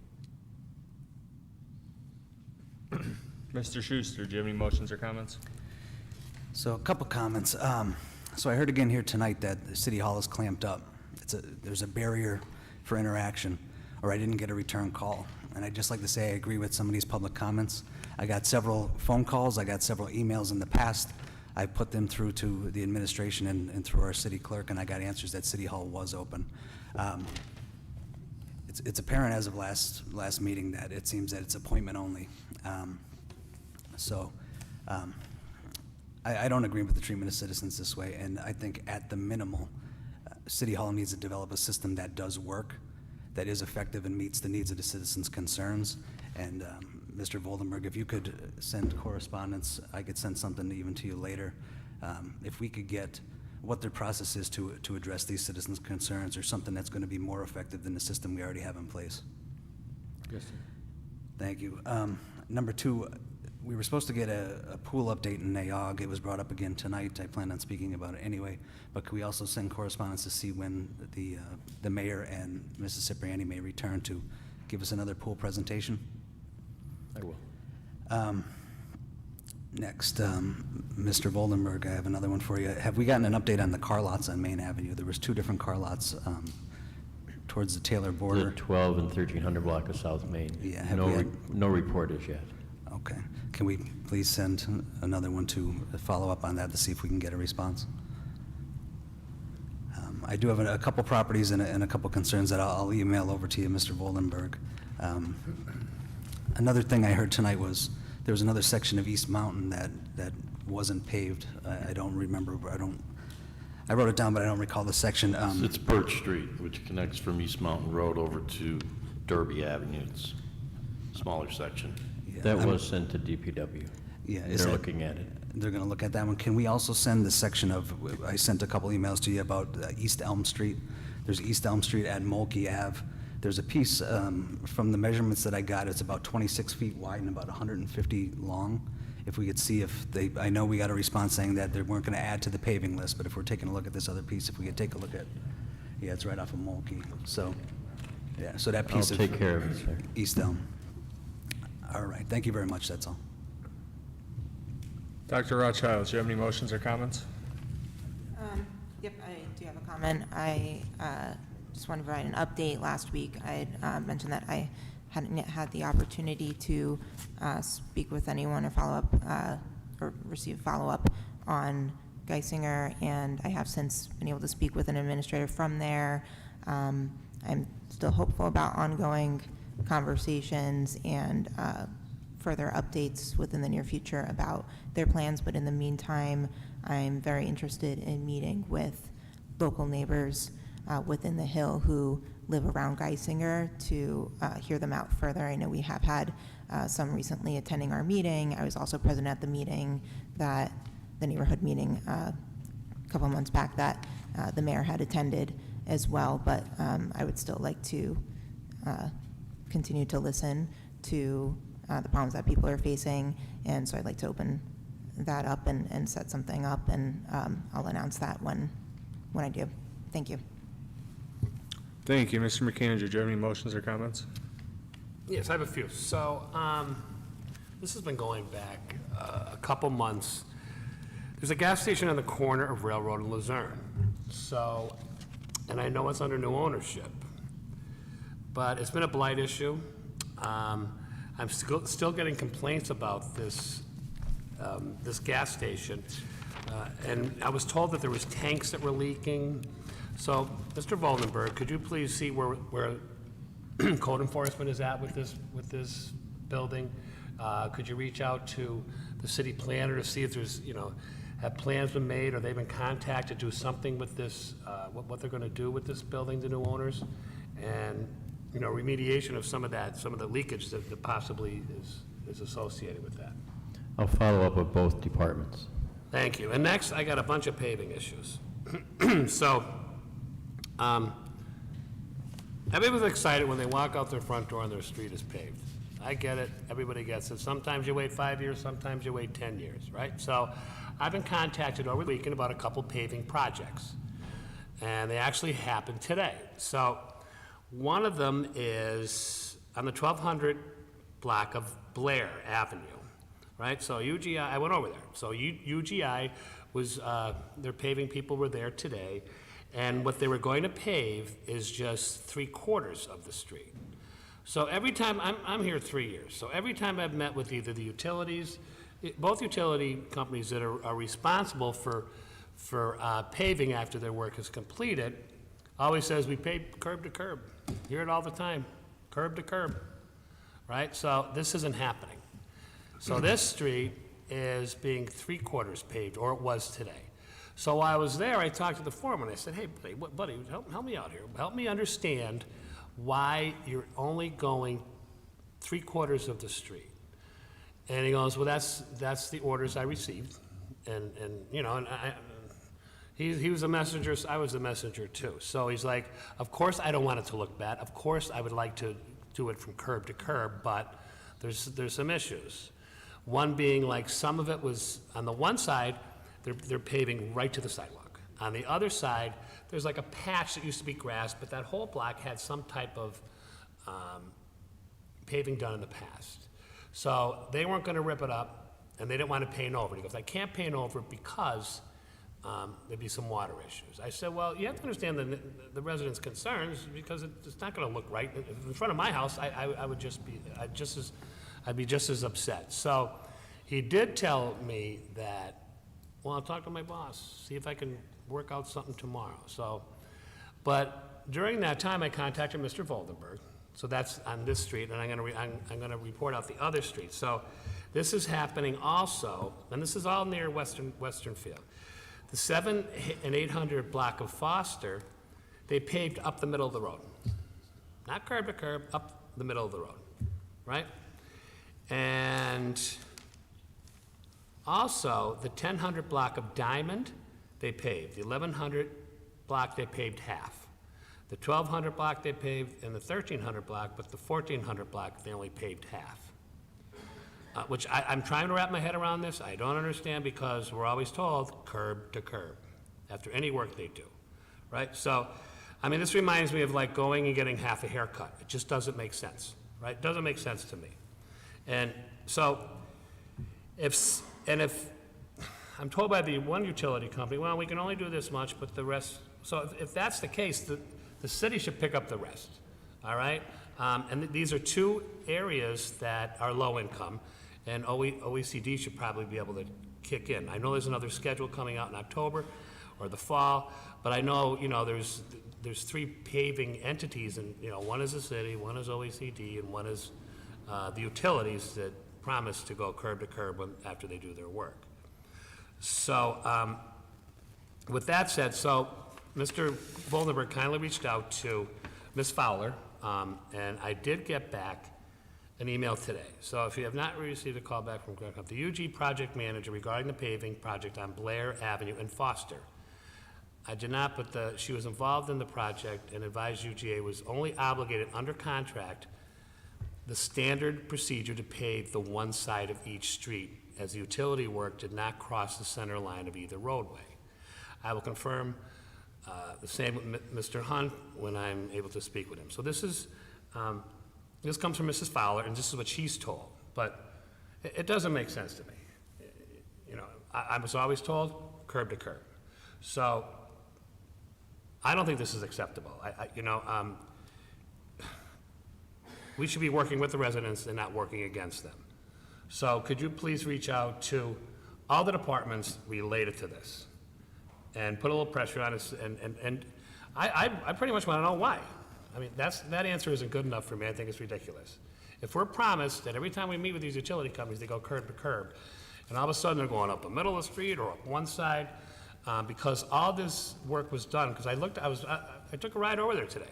Mr. Schuster, do you have any motions or comments? So a couple comments. So I heard again here tonight that the City Hall is clamped up. There's a barrier for interaction, or I didn't get a return call. And I'd just like to say I agree with some of these public comments. I got several phone calls, I got several emails in the past. I put them through to the administration and through our city clerk, and I got answers that City Hall was open. It's apparent as of last meeting that it seems that it's appointment only. I don't agree with the treatment of citizens this way, and I think at the minimal, City Hall needs to develop a system that does work, that is effective and meets the needs of the citizens' concerns. And Mr. Voldenberg, if you could send correspondence, I could send something even to you later. If we could get what their process is to address these citizens' concerns, or something that's going to be more effective than the system we already have in place. Yes, sir. Thank you. Number two, we were supposed to get a pool update in NAOG. It was brought up again tonight. I plan on speaking about it anyway. But could we also send correspondence to see when the mayor and Mrs. Cipriani may return to give us another pool presentation? I will. Next, Mr. Voldenberg, I have another one for you. Have we gotten an update on the car lots on Main Avenue? There was 2 different car lots towards the Taylor border. The 12 and 1300 block of South Main. Yeah, No report as yet. Okay. Can we please send another one to follow up on that to see if we can get a response? I do have a couple properties and a couple concerns that I'll email over to you, Mr. Voldenberg. Another thing I heard tonight was there was another section of East Mountain that wasn't paved. I don't remember. I wrote it down, but I don't recall the section. It's Birch Street, which connects from East Mountain Road over to Derby Avenue. It's a smaller section. Yeah, That was sent to DPW. Yeah, They're looking at it. They're going to look at that one. Can we also send the section of, I sent a couple emails to you about East Elm Street. There's East Elm Street at Mulkey Ave. There's a piece from the measurements that I got, it's about 26 feet wide and about 150 long. If we could see if they, I know we got a response saying that they weren't going to add to the paving list, but if we're taking a look at this other piece, if we could take a look at, yeah, it's right off of Mulkey. So, yeah, so that piece I'll take care of it, sir. East Elm. All right, thank you very much, that's all. Dr. Rothchild, do you have any motions or comments? Yep, I do have a comment. I just want to provide an update. Last week, I had mentioned that I hadn't yet had the opportunity to speak with anyone or follow up or receive follow-up on Geisinger, and I have since been able to speak with an administrator from there. I'm still hopeful about ongoing conversations and further updates within the near future about their plans, but in the meantime, I'm very interested in meeting with local neighbors within the Hill who live around Geisinger to hear them out further. I know we have had some recently attending our meeting. I was also present at the meeting the neighborhood meeting a couple months back that the mayor had attended as well, but I would still like to continue to listen to the problems that people are facing, and so I'd like to open that up and set something up, and I'll announce that when I do. Thank you. Thank you. Mr. McAndrew, do you have any motions or comments? Yes, I have a few. So this has been going back a couple months. There's a gas station on the corner of Railroad and Luzerne. So, and I know it's under new ownership, but it's been a blight issue. I'm still getting complaints about this gas station, and I was told that there was tanks that were leaking. So, Mr. Voldenberg, could you please see where code enforcement is at with this building? Could you reach out to the city planner to see if there's, have plans been made, or they've been contacted to do something with this, what they're going to do with this building, the new owners, and remediation of some of the leakage that possibly is associated with that. I'll follow up with both departments. Thank you. And next, I got a bunch of paving issues. So, everybody's excited when they walk out their front door and their street is paved. I get it. Everybody gets it. Sometimes you wait 5 years, sometimes you wait 10 years, right? So, I've been contacted over the weekend about a couple paving projects, and they actually happened today. So, one of them is on the 1200 block of Blair Avenue, right? So UGI, I went over there. So UGI was, their paving people were there today, and what they were going to pave is just 3/4 of the street. So every time, I'm here 3 years, so every time I've met with either the utilities, both utility companies that are responsible for paving after their work is completed, always says we pave curb to curb. Hear it all the time, curb to curb, right? So this isn't happening. So this street is being 3/4 paved, or it was today. So while I was there, I talked to the foreman. I said, hey, buddy, help me out here. Help me understand why you're only going 3/4 of the street. And he goes, well, that's the orders I received. And He was a messenger, so I was a messenger too. So he's like, of course I don't want it to look bad. Of course I would like to do it from curb to curb, but there's some issues. One being like some of it was, on the one side, they're paving right to the sidewalk. On the other side, there's like a patch that used to be grass, but that whole block had some type of paving done in the past. So they weren't gonna rip it up, and they didn't want to paint over it. He goes, I can't paint over it because there'd be some water issues. I said, well, you have to understand the residents' concerns, because it's not gonna look right. In front of my house, I'd be just as upset. So he did tell me that, well, I'll talk to my boss, see if I can work out something tomorrow. So, but during that time, I contacted Mr. Voldenberg. So that's on this street, and I'm gonna report out the other street. So this is happening also, and this is all near Western Field. The 7 and 800 block of Foster, they paved up the middle of the road. Not curb to curb, up the middle of the road, right? And also, the 1000 block of Diamond, they paved. The 1100 block, they paved half. The 1200 block they paved, and the 1300 block, but the 1400 block, they only paved half. Which I'm trying to wrap my head around this. I don't understand, because we're always told curb to curb after any work they do, right? So, I mean, this reminds me of like going and getting half a haircut. It just doesn't make sense, right? It doesn't make sense to me. And so, if I'm told by the one utility company, well, we can only do this much, but the rest, so if that's the case, the city should pick up the rest, all right? And these are two areas that are low income, and OECD should probably be able to kick in. I know there's another schedule coming out in October or the fall, but I know, you know, there's 3 paving entities, and, you know, one is the city, one is OECD, and one is the utilities that promise to go curb to curb after they do their work. So, with that said, so Mr. Voldenberg kindly reached out to Ms. Fowler, and I did get back an email today. So if you have not received a call back from the UG project manager regarding the paving project on Blair Avenue in Foster, I did not, but she was involved in the project and advised UGA was only obligated under contract the standard procedure to pave the one side of each street, as the utility work did not cross the center line of either roadway. I will confirm the same with Mr. Hunt when I'm able to speak with him. So this is, this comes from Mrs. Fowler, and this is what she's told, but it doesn't make sense to me. You know, I was always told curb to curb. So I don't think this is acceptable. We should be working with the residents and not working against them. So could you please reach out to all the departments related to this and put a little pressure on us, and I pretty much want to know why. I mean, that answer isn't good enough for me. I think it's ridiculous. If we're promised that every time we meet with these utility companies, they go curb to curb, and all of a sudden they're going up the middle of the street or up one side, because all this work was done, because I took a ride over there today.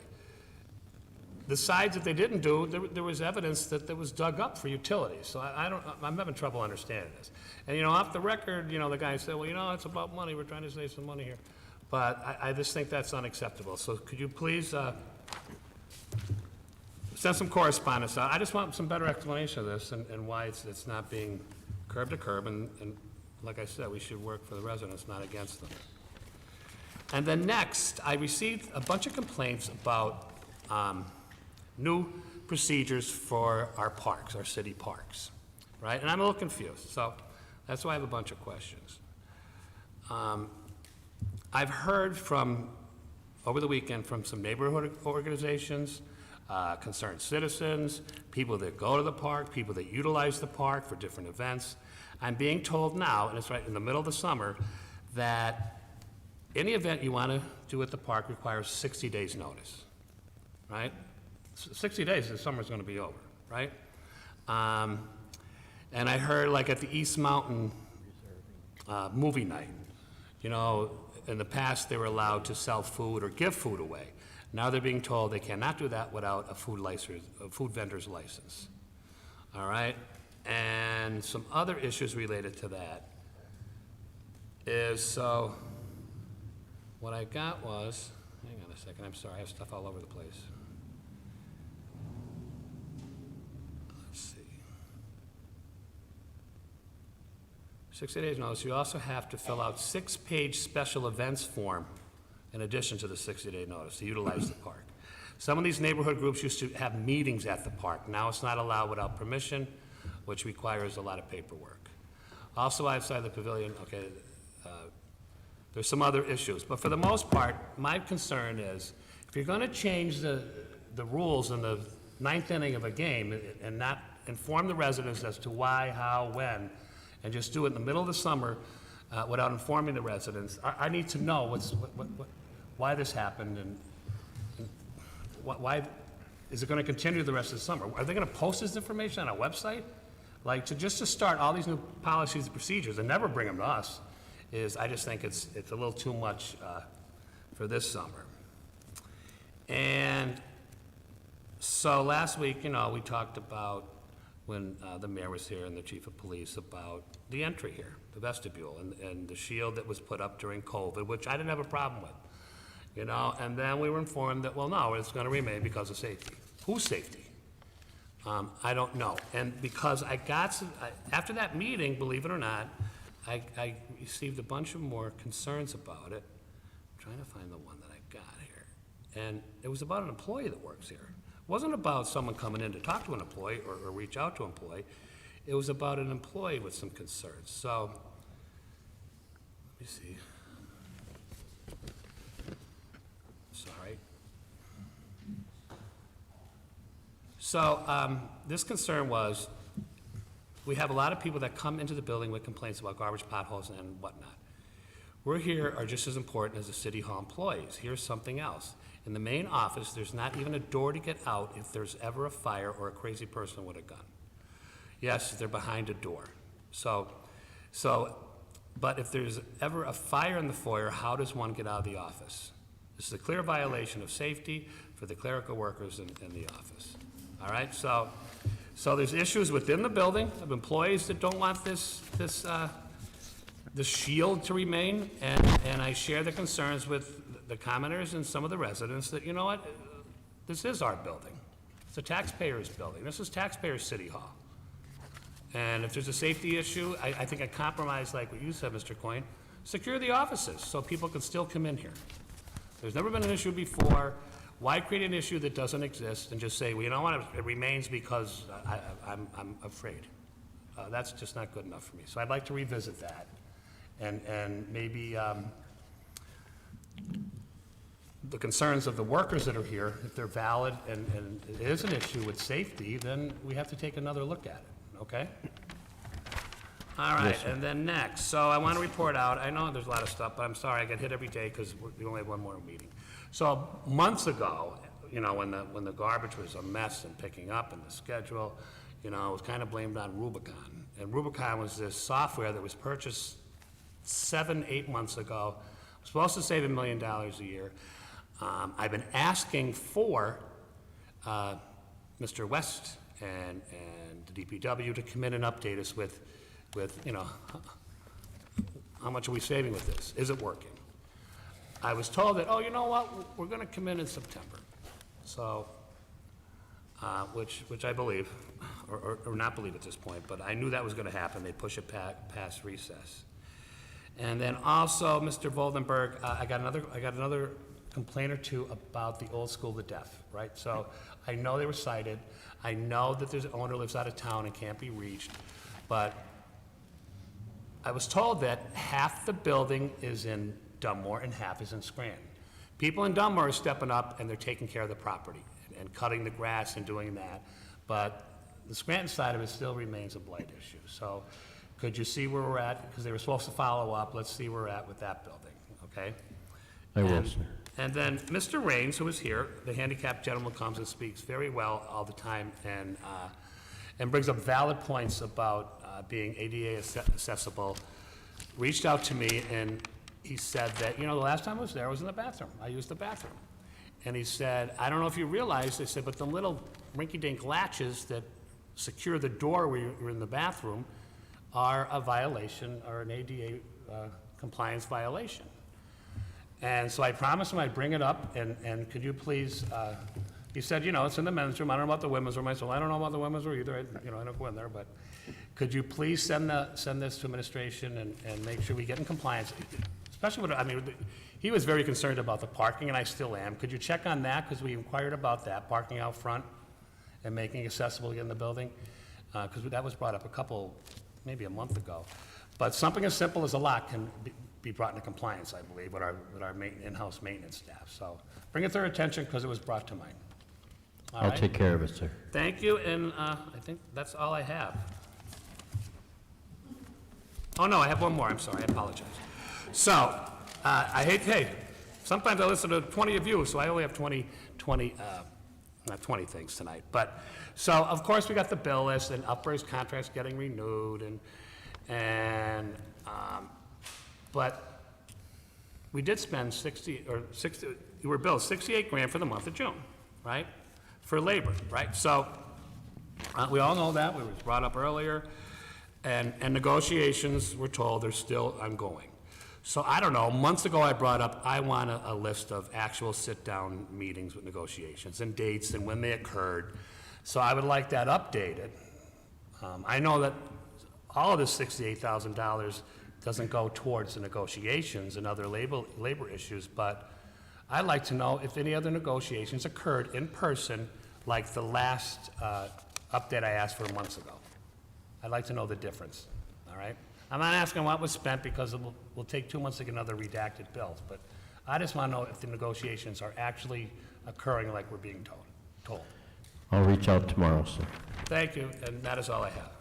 The sides that they didn't do, there was evidence that was dug up for utilities. So I'm having trouble understanding this. And, you know, off the record, you know, the guy said, well, you know, it's about money. We're trying to save some money here. But I just think that's unacceptable. So could you please send some correspondence out? I just want some better explanation of this and why it's not being curb to curb. And like I said, we should work for the residents, not against them. And then next, I received a bunch of complaints about new procedures for our parks, our city parks, right? And I'm a little confused, so that's why I have a bunch of questions. I've heard over the weekend from some neighborhood organizations, concerned citizens, people that go to the park, people that utilize the park for different events. I'm being told now, and it's right in the middle of the summer, that any event you want to do at the park requires 60 days notice, right? 60 days, the summer's going to be over, right? And I heard, like, at the East Mountain movie night, you know, in the past they were allowed to sell food or give food away. Now they're being told they cannot do that without a food vendor's license, all right? And some other issues related to that is, so what I got was, hang on a second, I'm sorry, I have stuff all over the place. Let's see. 60 days notice, you also have to fill out 6-page special events form in addition to the 60-day notice to utilize the park. Some of these neighborhood groups used to have meetings at the park. Now it's not allowed without permission, which requires a lot of paperwork. Also outside the pavilion, okay, there's some other issues. But for the most part, my concern is, if you're gonna change the rules in the 9th inning of a game and not inform the residents as to why, how, when, and just do it in the middle of the summer without informing the residents, I need to know why this happened and why is it going to continue the rest of the summer? Are they going to post this information on a website? Like, just to start all these new policies and procedures and never bring them to us I just think it's a little too much for this summer. And so last week, we talked about when the mayor was here and the chief of police about the entry here, the vestibule, and the shield that was put up during COVID, which I didn't have a problem with. And then we were informed that, well, no, it's going to remain because of safety. Whose safety? I don't know. And because I got after that meeting, believe it or not, I received a bunch of more concerns about it. I'm trying to find the one that I got here. And it was about an employee that works here. It wasn't about someone coming in to talk to an employee or reach out to an employee. It was about an employee with some concerns. So, let me see. Sorry. So, this concern was, we have a lot of people that come into the building with complaints about garbage, potholes, and whatnot. We're here are just as important as the city hall employees. Here's something else. In the main office, there's not even a door to get out if there's ever a fire or a crazy person with a gun. Yes, they're behind a door. But if there's ever a fire in the foyer, how does one get out of the office? This is a clear violation of safety for the clerical workers in the office. All right, so there's issues within the building of employees that don't want this shield to remain, and I share the concerns with the commenters and some of the residents that, you know what, this is our building. It's a taxpayer's building. This is taxpayers' city hall. And if there's a safety issue, I think a compromise like what you said, Mr. Coyne, secure the offices so people can still come in here. There's never been an issue before. Why create an issue that doesn't exist and just say, well, you know what, it remains because I'm afraid. That's just not good enough for me. So I'd like to revisit that. And maybe the concerns of the workers that are here, if they're valid and it is an issue with safety, then we have to take another look at it, okay? All right, and then next, so I want to report out, I know there's a lot of stuff, but I'm sorry, I get hit every day because we only have one more meeting. So months ago, when the garbage was a mess and picking up and the schedule, it was kind of blamed on Rubicon. And Rubicon was this software that was purchased 7-8 months ago. It was supposed to save $1 million a year. I've been asking for Mr. West and the DPW to come in and update us with how much are we saving with this? Is it working? I was told that, oh, you know what, we're going to come in September. So, which I believe, or not believe at this point, but I knew that was going to happen. They push it past recess. And then also, Mr. Voldenberg, I got another complaint or two about the old school, the deaf, right? So I know they were cited. I know that there's an owner lives out of town and can't be reached, but I was told that half the building is in Dunmore and half is in Scranton. People in Dunmore are stepping up and they're taking care of the property and cutting the grass and doing that, but the Scranton side of it still remains a blight issue. So could you see where we're at? Because they were supposed to follow up. Let's see where we're at with that building, okay? I will, sir. And then Mr. Raines, who is here, the handicapped gentleman, comes and speaks very well all the time and brings up valid points about being ADA accessible, reached out to me and he said that, the last time I was there, I was in the bathroom. I used the bathroom. And he said, I don't know if you realize, they said, but the little rinky-dink latches that secure the door where you're in the bathroom are a violation or an ADA compliance violation. And so I promised him I'd bring it up, and could you please, he said, you know, it's in the men's room, I don't know about the women's room. I said, well, I don't know about the women's room either, I don't go in there, but could you please send this to administration and make sure we get in compliance? Especially with, I mean, he was very concerned about the parking, and I still am. Could you check on that, because we inquired about that, parking out front and making it accessible to get in the building? Because that was brought up maybe a month ago. But something as simple as a lock can be brought into compliance, I believe, with our in-house maintenance staff. So bring it to their attention, because it was brought to mind. All I'll right? take care of it, sir. Thank you, and I think that's all I have. Oh, no, I have one more, I'm sorry, I apologize. So, hey, sometimes I listen to 20 of you, so I only have not 20 things tonight. But, so, of course, we got the bill list, and Upper's contract's getting renewed, but we did spend we were billed $68,000 for the month of June, right? For labor, right? So, we all know that, it was brought up earlier, and negotiations, we're told, they're still ongoing. So I don't know, months ago I brought up, I want a list of actual sit-down meetings with negotiations and dates and when they occurred. So I would like that updated. I know that all of this $68,000 doesn't go towards the negotiations and other labor issues, but I'd like to know if any other negotiations occurred in person, like the last update I asked for months ago. I'd like to know the difference, all right? I'm not asking what was spent, because it will take 2 months to get another redacted bills, but I just want to know if the negotiations are actually occurring like we're being told. I'll reach out tomorrow, sir. Thank you, and that is all I have.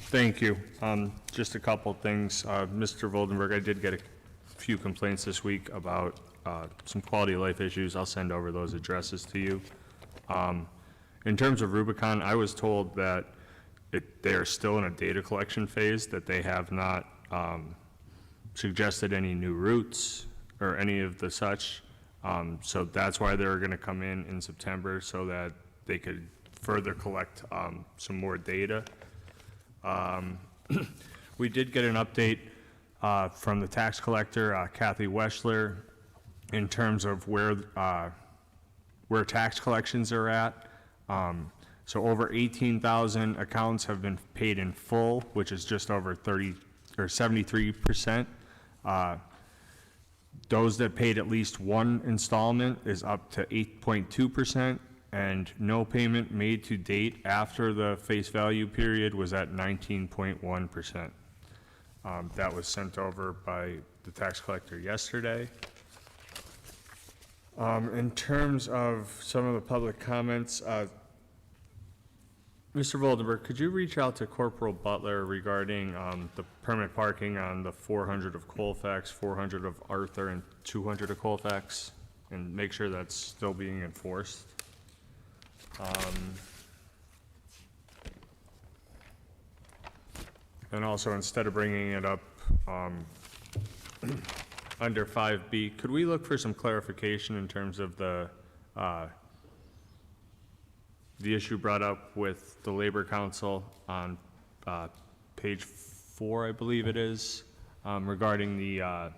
Thank you. Just a couple things. Mr. Voldenberg, I did get a few complaints this week about some quality of life issues. I'll send over those addresses to you. In terms of Rubicon, I was told that they are still in a data collection phase, that they have not suggested any new routes or any of the such. So that's why they're going to come in September, so that they could further collect some more data. We did get an update from the tax collector, Kathy Weschler, in terms of where tax collections are at. So over 18,000 accounts have been paid in full, which is just over 73%. Those that paid at least one installment is up to 8.2%, and no payment made to date after the face value period was at 19.1%. That was sent over by the tax collector yesterday. In terms of some of the public comments, Mr. Voldenberg, could you reach out to Corporal Butler regarding the permit parking on the 400 of Colfax, 400 of Arthur, and 200 of Colfax, and make sure that's still being enforced? And also, instead of bringing it up under 5B, could we look for some clarification in terms of the issue brought up with the Labor Council on page 4, I believe it is, regarding the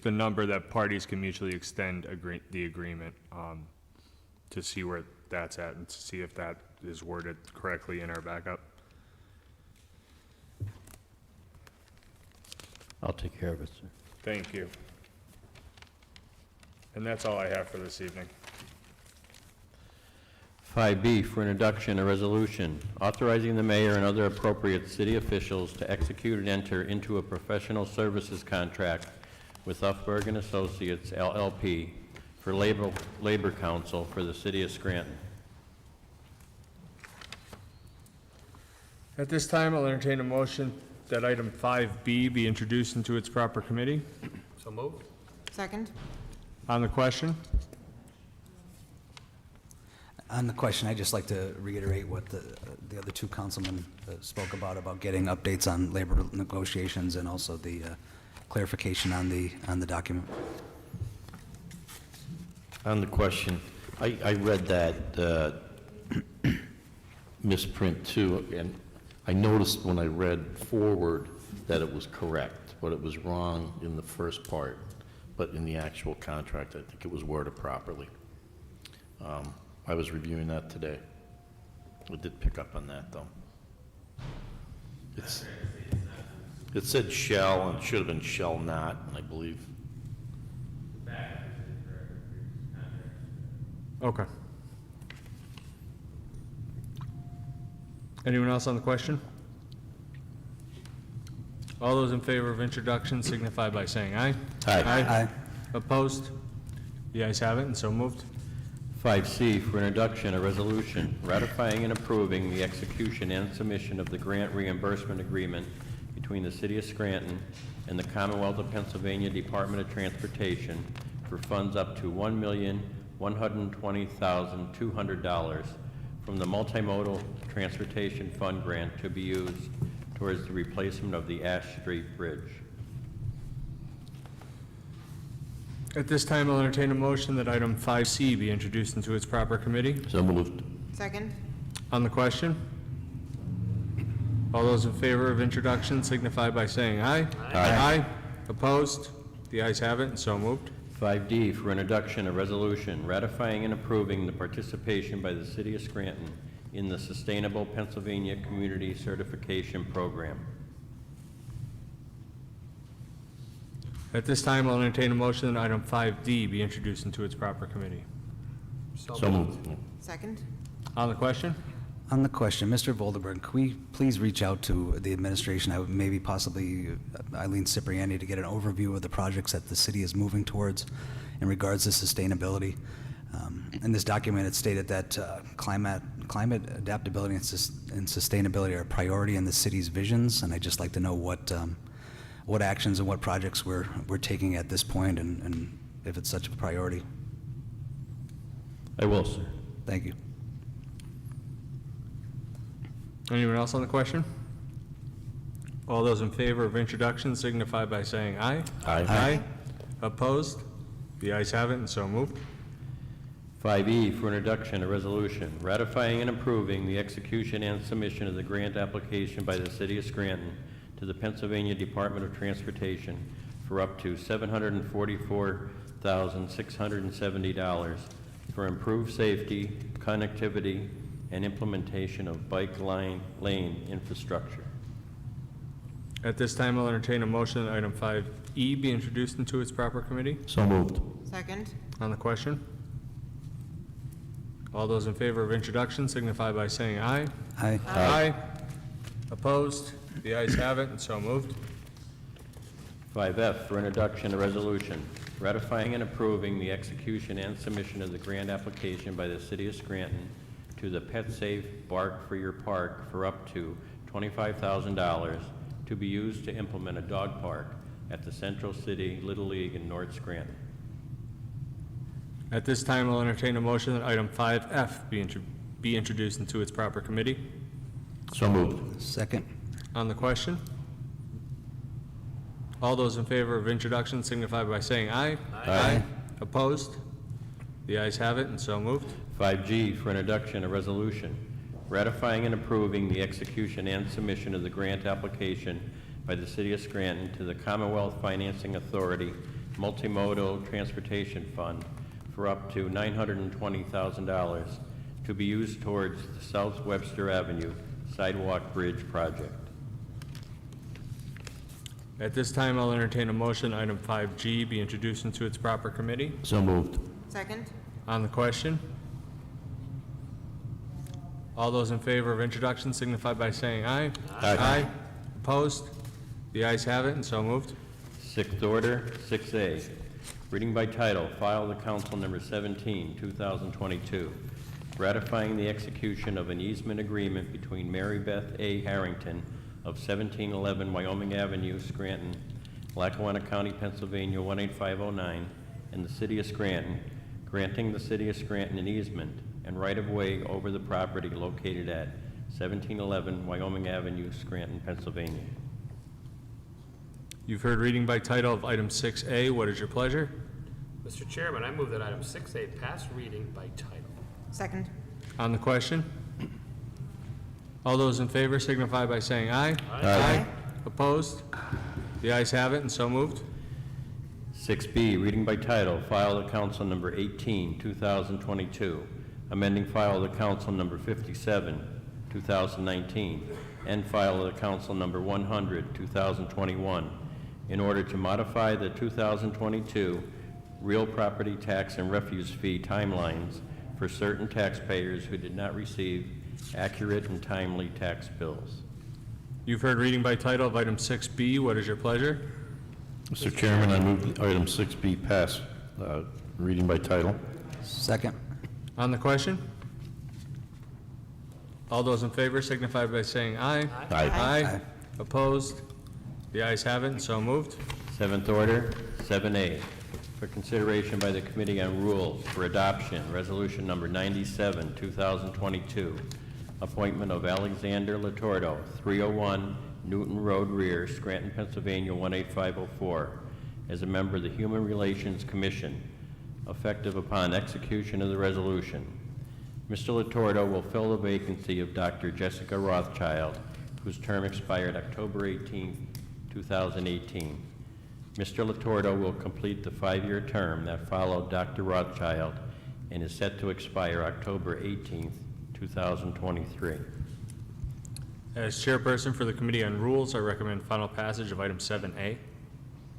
number that parties can mutually extend the agreement, to see where that's at and to see if that is worded correctly in our backup. I'll take care of it, sir. Thank you. And that's all I have for this evening. 5B for introduction, a resolution authorizing the mayor and other appropriate city officials to execute and enter into a professional services contract with Uffberg and Associates, LLP, for labor council for the city of Scranton. At this time, I'll entertain a motion that item 5B be introduced into its proper committee. So moved. Second? On the question? On the question, I'd just like to reiterate what the other two councilmen spoke about getting updates on labor negotiations and also the clarification on the document. On the question, I read that misprint too, and I noticed when I read forward that it was correct, but it was wrong in the first part, but in the actual contract, I think it was worded properly. I was reviewing that today. I did pick up on that, though. It said shall, and it should have been shall not, I believe. Okay. Anyone else on the question? All those in favor of introduction signify by saying aye. Aye. Aye. Opposed? The ayes have it, and so moved. 5C for introduction, a resolution ratifying and approving the execution and submission of the grant reimbursement agreement between the City of Scranton and the Commonwealth of Pennsylvania Department of Transportation for funds up to $1,120,200 from the Multimodal Transportation Fund grant to be used towards the replacement of the Ash Street Bridge. At this time, I'll entertain a motion that item 5C be introduced into its proper committee. So moved. Second? On the question? All those in favor of introduction signify by saying aye. Aye. Opposed? The ayes have it, and so moved. 5D for introduction, a resolution ratifying and approving the participation by the City of Scranton in the Sustainable Pennsylvania Community Certification Program. At this time, I'll entertain a motion that item 5D be introduced into its proper committee. So moved. Second? On the question? On the question, Mr. Voldenberg, could we please reach out to the administration, maybe possibly Eileen Cipriani, to get an overview of the projects that the city is moving towards in regards to sustainability? In this document, it stated that climate adaptability and sustainability are a priority in the city's visions, and I'd just like to know what actions and what projects we're taking at this point, and if it's such a priority. I will, sir. Thank you. Anyone else on the question? All those in favor of introduction signify by saying aye. Aye. Opposed? The ayes have it, and so moved. 5E for introduction, a resolution ratifying and approving the execution and submission of the grant application by the City of Scranton to the Pennsylvania Department of Transportation for up to $744,670 for improved safety, connectivity, and implementation of bike lane infrastructure. At this time, I'll entertain a motion that item 5E be introduced into its proper committee. So moved. Second? On the question? All those in favor of introduction signify by saying aye. Aye. Aye. Opposed? The ayes have it, and so moved. 5F for introduction, a resolution ratifying and approving the execution and submission of the grant application by the City of Scranton to the Pet Safe Bark for Your Park for up to $25,000 to be used to implement a dog park at the Central City Little League in North Scranton. At this time, I'll entertain a motion that item 5F be introduced into its proper committee. So moved. Second. On the question? All those in favor of introduction signify by saying aye. Aye. Opposed? The ayes have it, and so moved. 5G for introduction, a resolution ratifying and approving the execution and submission of the grant application by the City of Scranton to the Commonwealth Financing Authority Multimodal Transportation Fund for up to $920,000 to be used towards the South Webster Avenue Sidewalk Bridge project. At this time, I'll entertain a motion item 5G be introduced into its proper committee. So moved. Second? On the question? All those in favor of introduction signify by saying aye. Aye. Opposed? The ayes have it, and so moved. Sixth order, 6A, reading by title, file the council number 17, 2022, ratifying the execution of an easement agreement between Mary Beth A. Harrington of 1711 Wyoming Avenue, Scranton, Lackawanna County, Pennsylvania 18509, and the City of Scranton, granting the City of Scranton an easement and right-of-way over the property located at 1711 Wyoming Avenue, Scranton, Pennsylvania. You've heard reading by title of item 6A. What is your pleasure? Mr. Chairman, I move that item 6A pass reading by title. Second? On the question? All those in favor signify by saying aye. Aye. Opposed? The ayes have it, and so moved. 6B, reading by title, file of council number 18, 2022, amending file of the council number 57, 2019, and file of the council number 100, 2021, in order to modify the 2022 real property tax and refuse fee timelines for certain taxpayers who did not receive accurate and timely tax bills. You've heard reading by title of item 6B. What is your pleasure? Mr. Chairman, I move item 6B pass, reading by title. Second. On the question? All those in favor signify by saying aye. Aye. Aye. Opposed? The ayes have it, and so moved. Seventh order, 7A, for consideration by the Committee on Rules for Adoption, Resolution Number 97, 2022, appointment of Alexander Latordo, 301 Newton Road Rear, Scranton, Pennsylvania, 18504, as a member of the Human Relations Commission, effective upon execution of the resolution. Mr. Latordo will fill the vacancy of Dr. Jessica Rothchild, whose term expired October 18, 2018. Mr. Latordo will complete the 5-year term that followed Dr. Rothchild and is set to expire October 18, 2023. As chairperson for the Committee on Rules, I recommend final passage of item 7A.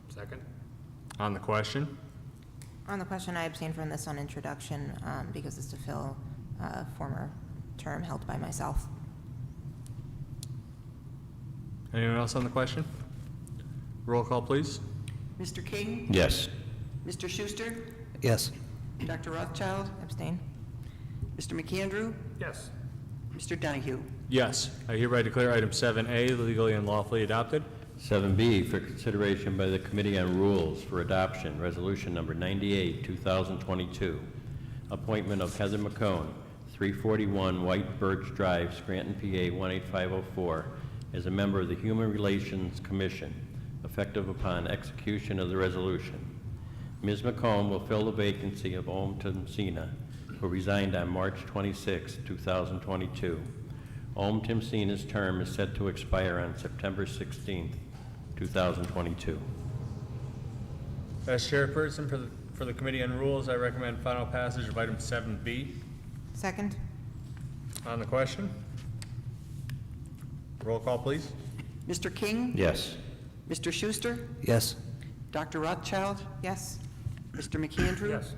Second. On the question? On the question, I abstain from this on introduction because it's to fill a former term held by myself. Anyone else on the question? Roll call, please. Mr. King? Yes. Mr. Schuster? Yes. Dr. Rothchild? Abstain. Mr. McAndrew? Yes. Mr. Donahue? Yes. I hereby declare item 7A legally and lawfully adopted. 7B, for consideration by the Committee on Rules for Adoption, Resolution Number 98, 2022, appointment of Heather McCone, 341 White Birch Drive, Scranton, PA 18504, as a member of the Human Relations Commission, effective upon execution of the resolution. Ms. McComb will fill the vacancy of Om Timsina, who resigned on March 26, 2022. Om Timsina's term is set to expire on September 16, 2022. As chairperson for the Committee on Rules, I recommend final passage of item 7B. Second. On the question? Roll call, please. Mr. King? Yes. Mr. Schuster? Yes. Dr. Rothchild? Yes. Mr. McAndrew? Yes.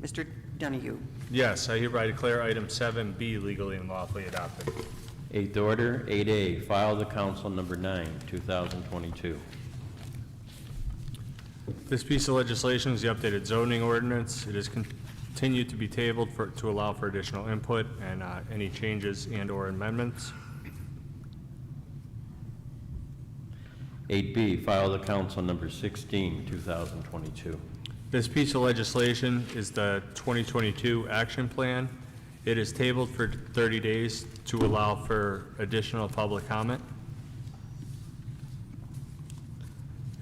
Mr. Donahue? Yes, I hereby declare item 7B legally and lawfully adopted. Eighth order, 8A, file of the council number 9, 2022. This piece of legislation is the updated zoning ordinance. It is continued to be tabled to allow for additional input and any changes and/or amendments. 8B, file of the council number 16, 2022. This piece of legislation is the 2022 action plan. It is tabled for 30 days to allow for additional public comment.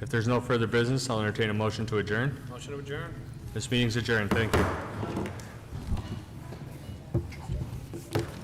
If there's no further business, I'll entertain a motion to adjourn. Motion to adjourn. This meeting's adjourned. Thank you.